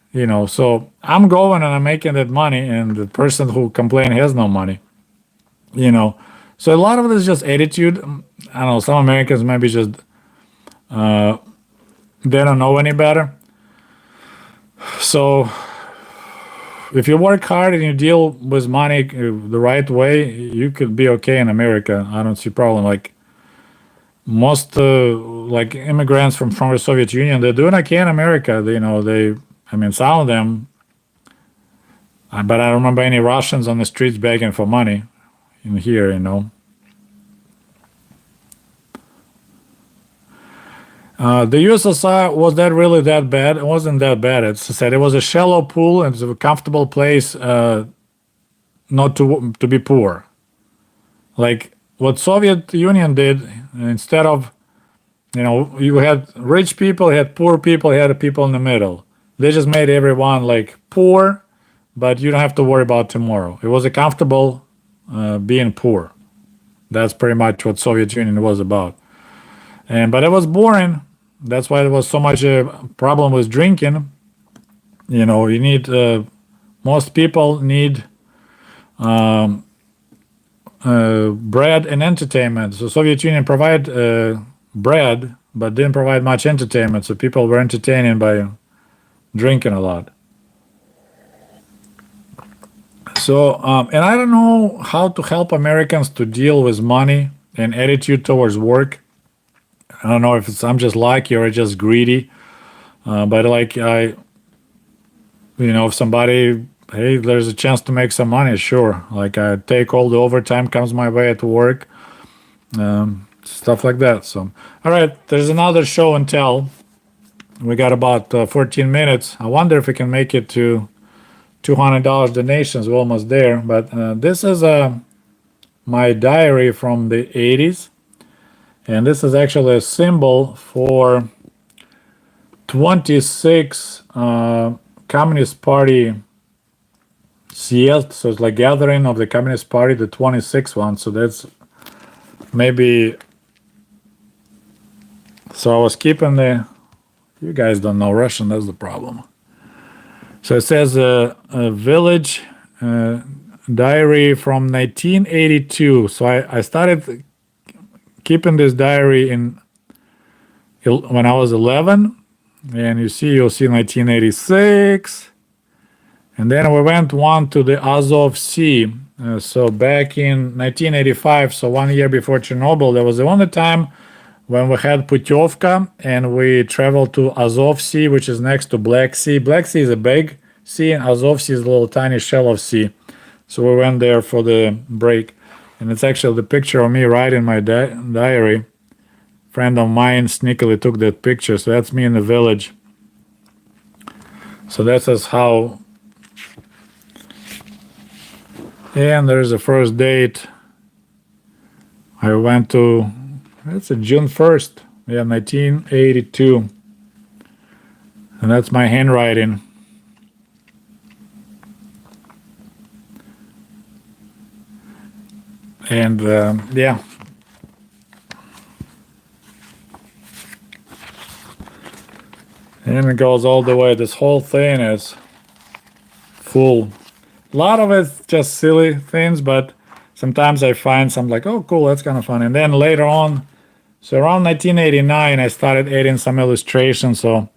So I'm going and I'm making that money, and the person who complained has no money. You know, so a lot of it is just attitude. I don't know. Some Americans maybe just they don't know any better. So if you work hard and you deal with money the right way, you could be okay in America. I don't see problem. Like most like immigrants from former Soviet Union, they're doing okay in America. I mean, some of them, but I don't remember any Russians on the streets begging for money in here. The USSR, was that really that bad? It wasn't that bad. It's said it was a shallow pool and it's a comfortable place not to be poor. Like what Soviet Union did, instead of you had rich people, you had poor people, you had people in the middle. They just made everyone like poor, but you don't have to worry about tomorrow. It was a comfortable being poor. That's pretty much what Soviet Union was about. But it was boring. That's why there was so much problem with drinking. You need most people need bread and entertainment. So Soviet Union provide bread, but didn't provide much entertainment. So people were entertaining by drinking a lot. So and I don't know how to help Americans to deal with money and attitude towards work. I don't know if I'm just lucky or just greedy, but like if somebody, hey, there's a chance to make some money, sure. Like I take all the overtime comes my way at work, stuff like that. So, all right, there's another show and tell. We got about 14 minutes. I wonder if we can make it to $200 donations. We're almost there. But this is my diary from the 80s. And this is actually a symbol for 26 Communist Party съезд. So it's like gathering of the Communist Party, the 26th one. So that's maybe. So I was keeping you guys don't know Russian, that's the problem. So it says a village diary from 1982. So I started keeping this diary when I was 11, and you'll see 1986, and then we went on to the Azov Sea. So back in 1985, so 1 year before Chernobyl, there was the only time when we had Putyovka and we traveled to Azov Sea, which is next to Black Sea. Black Sea is a big sea, and Azov Sea is a little tiny shell of sea. So we went there for the break. And it's actually the picture of me writing my diary. Friend of mine sneakily took that picture. So that's me in the village. So that's us how. And there's the first date. I went to, that's June 1st. Yeah, 1982. And that's my handwriting. And yeah. And it goes all the way. This whole thing is full. A lot of it's just silly things, but sometimes I find some like, oh, cool, that's kind of fun. And then later on, so around 1989, I started adding some illustrations. So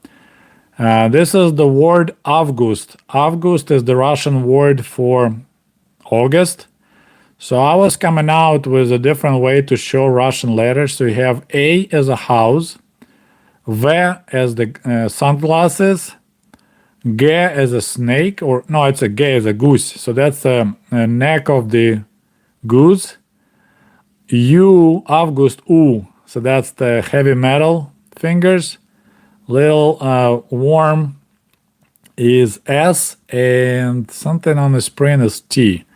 this is the word August. August is the Russian word for August. So I was coming out with a different way to show Russian letters. So you have A as a house, V as the sunglasses, G as a snake, or no, it's a G as a goose. So that's the neck of the goose. U, August, U. So that's the heavy metal fingers. Little worm is S, and something on the screen is T.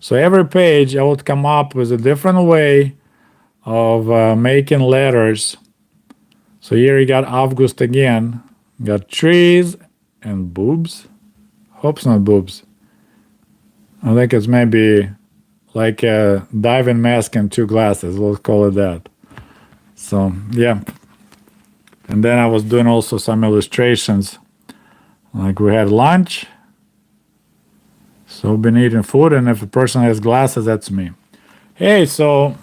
So every page I would come up with a different way of making letters. So here you got August again. Got trees and boobs. Hope it's not boobs. I think it's maybe like a diving mask and two glasses. Let's call it that. So yeah. And then I was doing also some illustrations. Like we had lunch. So been eating food, and if a person has glasses, that's me. Hey, so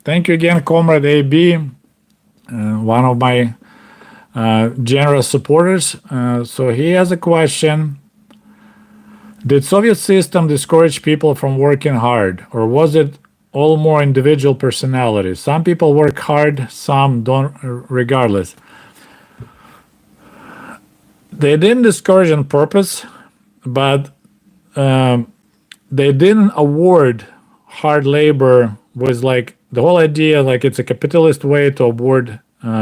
thank you again, Comrade AB, one of my generous supporters. So he has a question. Did Soviet system discourage people from working hard, or was it all more individual personality? Some people work hard, some don't, regardless. They didn't discourage on purpose, but they didn't award hard labor with like the whole idea like it's a capitalist way to award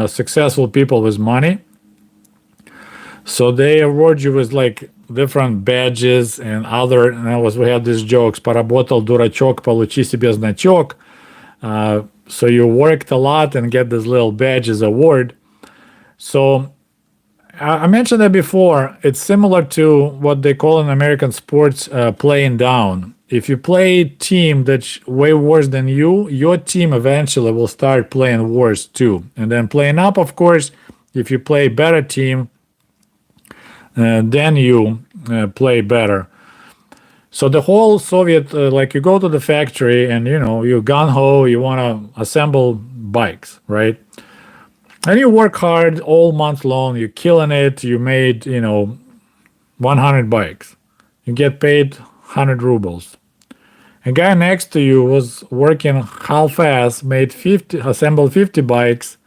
successful people with money. So they award you with like different badges and other, and we had these jokes, поработал дурачок, получи себе значок. So you worked a lot and get this little badges award. So I mentioned that before. It's similar to what they call in American sports playing down. If you play a team that's way worse than you, your team eventually will start playing worse too. And then playing up, of course, if you play a better team, then you play better. So the whole Soviet, like you go to the factory and you gun ho, you want to assemble bikes, right? And you work hard all month long. You're killing it. You made 100 bikes. You get paid 100 rubles. A guy next to you was working half-ass, assembled 50 bikes,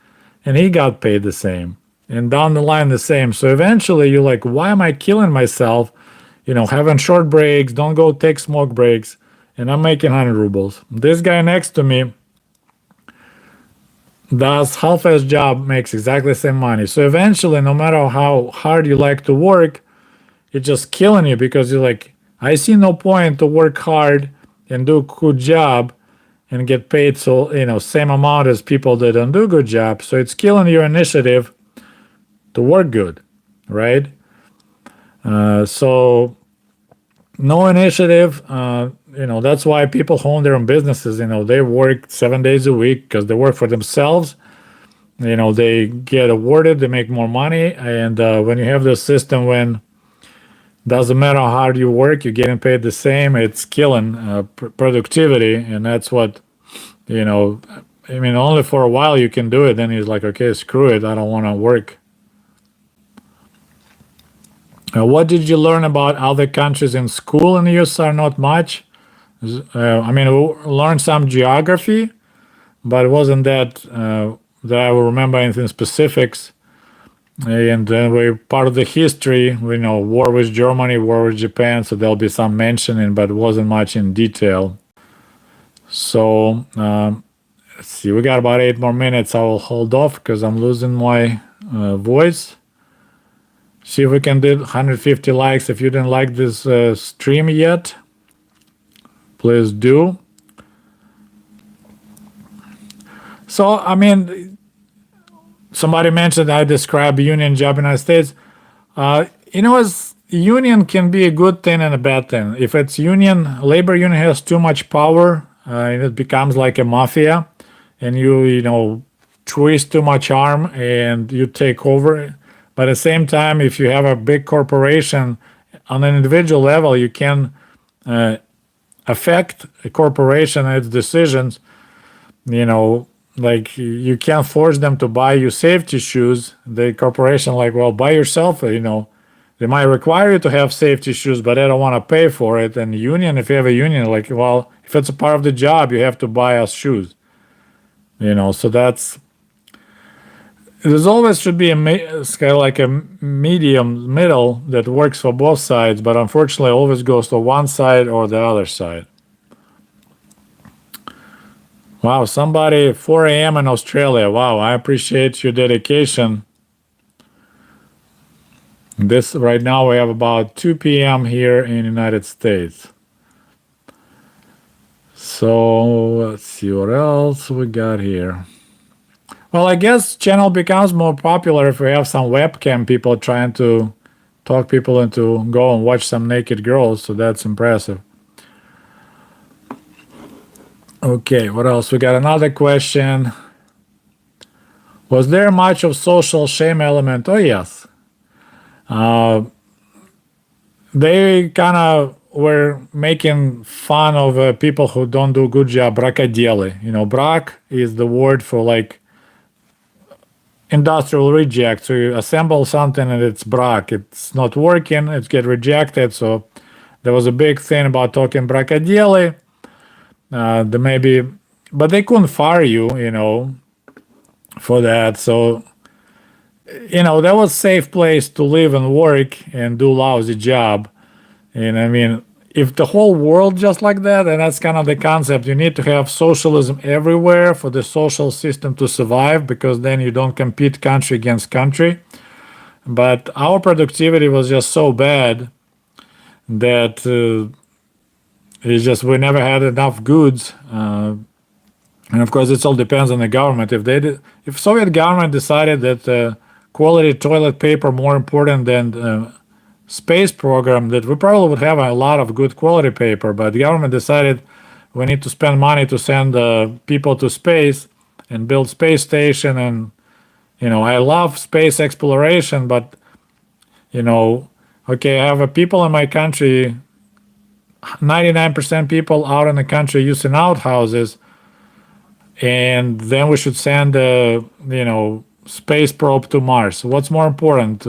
and he got paid the same. And down the line the same. So eventually you're like, why am I killing myself? Having short breaks, don't go take smoke breaks, and I'm making 100 rubles. This guy next to me does half-ass job, makes exactly the same money. So eventually, no matter how hard you like to work, it's just killing you because you're like, I see no point to work hard and do a good job and get paid same amount as people that don't do a good job. So it's killing your initiative to work good, right? So no initiative. That's why people own their own businesses. They work 7 days a week because they work for themselves. They get awarded, they make more money. And when you have this system, when doesn't matter how hard you work, you're getting paid the same, it's killing productivity. And that's what, only for a while you can do it. Then he's like, okay, screw it. I don't want to work. What did you learn about other countries in school in the Ussr? Not much. We learned some geography, but it wasn't that I will remember anything specifics. And then we're part of the history. We know war with Germany, war with Japan, so there'll be some mentioning, but it wasn't much in detail. So let's see, we got about 8 more minutes. I will hold off because I'm losing my voice. See if we can do 150 likes. If you didn't like this stream yet, please do. So, somebody mentioned I describe union job in the United States. As union can be a good thing and a bad thing. If it's labor union has too much power, it becomes like a mafia, and you twist too much arm and you take over. But at the same time, if you have a big corporation on an individual level, you can affect a corporation and its decisions. Like you can't force them to buy you safety shoes. The corporation buy yourself. They might require you to have safety shoes, but they don't want to pay for it. And union, if you have a union, if it's a part of the job, you have to buy us shoes. So there's always should be a middle that works for both sides, but unfortunately, it always goes to one side or the other side. Wow, somebody 4 a.m. in Australia. Wow, I appreciate your dedication. This right now we have about 2 p.m. here in the United States. So let's see what else we got here. Well, I guess channel becomes more popular if we have some webcam people trying to talk people into go and watch some naked girls. So that's impressive. Okay, what else? We got another question. Was there much of social shame element? Oh, yes. they kind of were making fun of people who don't do good job, bracadieli. Brak is the word for like industrial reject. So you assemble something and it's brak. It's not working. It's get rejected. So there was a big thing about talking bracadieli. The maybe, but they couldn't fire you, for that. So that was safe place to live and work and do lousy job. And I mean, if the whole world just like that, and that's kind of the concept, you need to have socialism everywhere for the social system to survive, because then you don't compete country against country. But our productivity was just so bad that it's just we never had enough goods. And of course, it all depends on the government. If Soviet government decided that quality toilet paper more important than space program, that we probably would have a lot of good quality paper. But the government decided we need to spend money to send people to space and build space station. And I love space exploration, but okay, I have people in my country, 99% people out in the country using outhouses, and then we should send space probe to Mars. What's more important,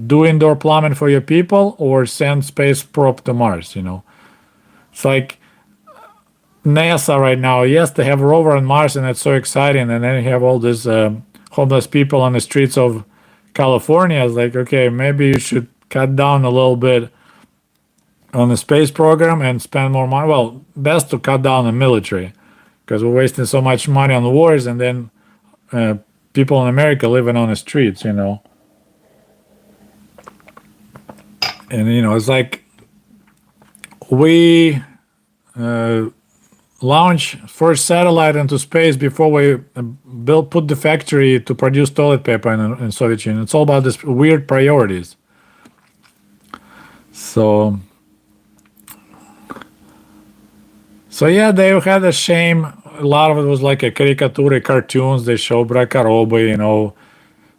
do indoor plumbing for your people or send space probe to Mars? It's like NASA right now. Yes, they have a rover on Mars, and it's so exciting. And then you have all these homeless people on the streets of California. It's like, okay, maybe you should cut down a little bit on the space program and spend more money. Well, best to cut down the military, because we're wasting so much money on the wars, and then people in America living on the streets. And it's like we launch first satellite into space before we put the factory to produce toilet paper in Soviet Union. It's all about this weird priorities. So yeah, they had a shame. A lot of it was like a caricature cartoons. They show Brakaroby,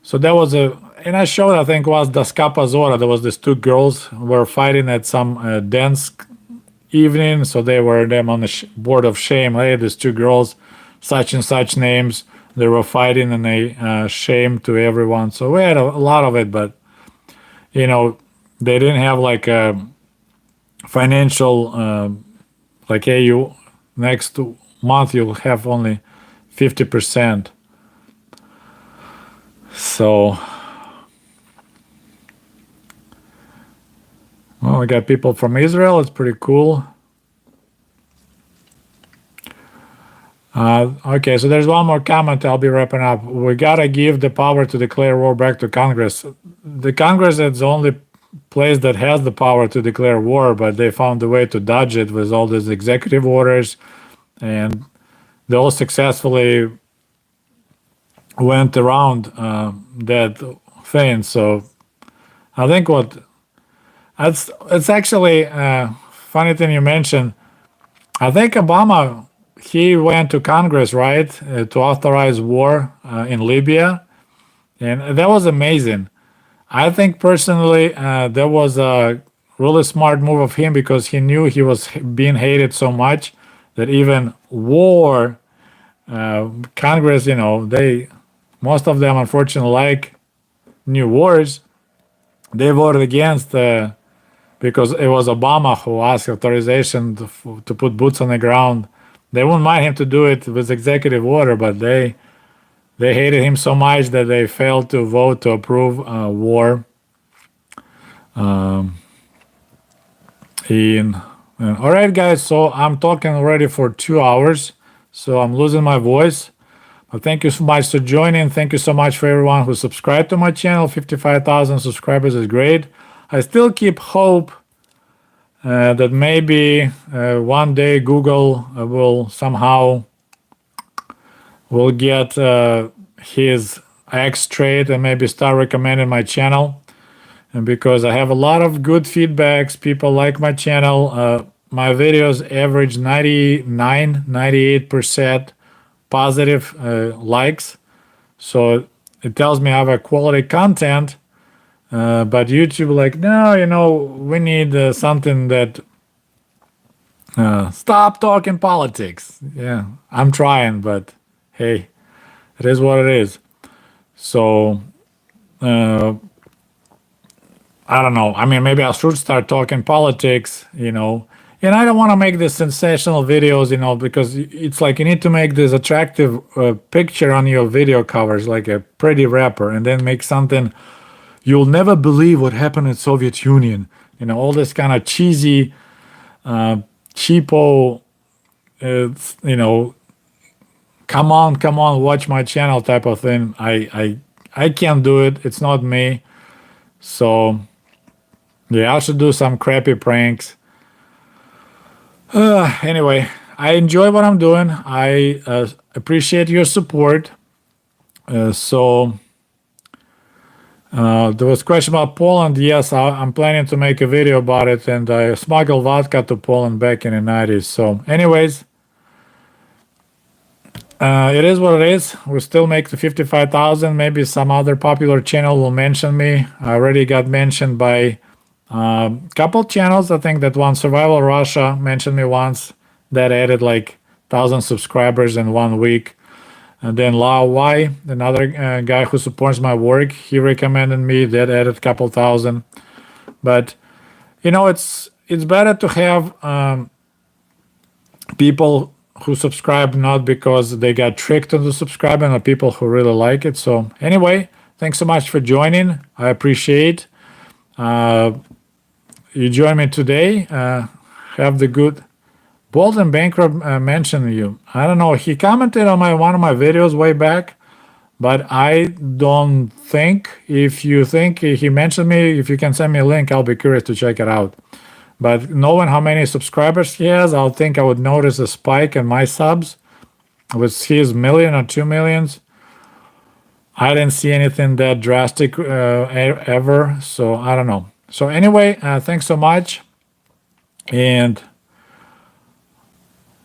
So that was and I showed, I think, was Daska Pozora. There was these two girls were fighting at some dance evening. So they were them on the board of shame. Hey, these two girls, such and such names. They were fighting and they shame to everyone. So we had a lot of it, but they didn't have like a financial like, hey, you next month you'll have only 50%. So, well, we got people from Israel. It's pretty cool. Okay, so there's one more comment. I'll be wrapping up. We gotta give the power to declare war back to Congress. The Congress is the only place that has the power to declare war, but they found a way to dodge it with all these executive orders, and they all successfully went around that thing. So I think it's actually funny thing you mentioned. I think Obama, he went to Congress, right, to authorize war in Libya, and that was amazing. I think personally that was a really smart move of him, because he knew he was being hated so much that even war, Congress, most of them unfortunately like new wars. They voted against because it was Obama who asked authorization to put boots on the ground. They wouldn't mind him to do it with executive order, but they hated him so much that they failed to vote to approve war. All right, guys, so I'm talking already for 2 hours, so I'm losing my voice. But thank you so much for joining. Thank you so much for everyone who subscribed to my channel. 55,000 subscribers is great. I still keep hope that maybe one day Google will somehow will get his X trait and maybe start recommending my channel. And because I have a lot of good feedbacks, people like my channel. My videos average 98% positive likes. So it tells me I have a quality content. But YouTube like, no, we need something that stop talking politics. Yeah, I'm trying, but hey, it is what it is. So I don't know. I mean, maybe I should start talking politics, And I don't want to make these sensational videos, because it's like you need to make this attractive picture on your video covers, like a pretty rapper, and then make something you'll never believe what happened in Soviet Union. All this kind of cheesy, cheapo, come on, watch my channel type of thing. I can't do it. It's not me. So yeah, I should do some crappy pranks. Anyway, I enjoy what I'm doing. I appreciate your support. So there was a question about Poland. Yes, I'm planning to make a video about it, and I smuggled vodka to Poland back in the 90s. So anyways, it is what it is. We still make the 55,000. Maybe some other popular channel will mention me. I already got mentioned by a couple channels. I think that one, Survival Russia, mentioned me once. That added like 1,000 subscribers in 1 week. And then Lao Y, another guy who supports my work, he recommended me. That added a couple thousand. But it's better to have people who subscribe not because they got tricked into subscribing, or people who really like it. So anyway, thanks so much for joining. I appreciate you joined me today. Have the good Bold and Bankrupt mentioned you. I don't know. He commented on one of my videos way back, but I don't think. If you think he mentioned me, if you can send me a link, I'll be curious to check it out. But knowing how many subscribers he has, I think I would notice a spike in my subs. With his million or 2 millions, I didn't see anything that drastic ever. So I don't know. So anyway, thanks so much. And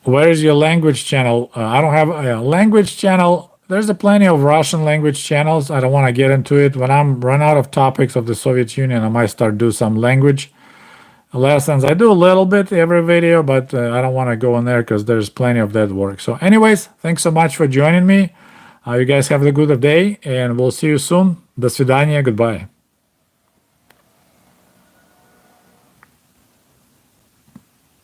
where is your language channel? I don't have a language channel. There's plenty of Russian language channels. I don't want to get into it. When I'm run out of topics of the Soviet Union, I might start do some language lessons. I do a little bit every video, but I don't want to go in there because there's plenty of that work. So anyways, thanks so much for joining me. You guys have a good day, and we'll see you soon. До свидания. Goodbye.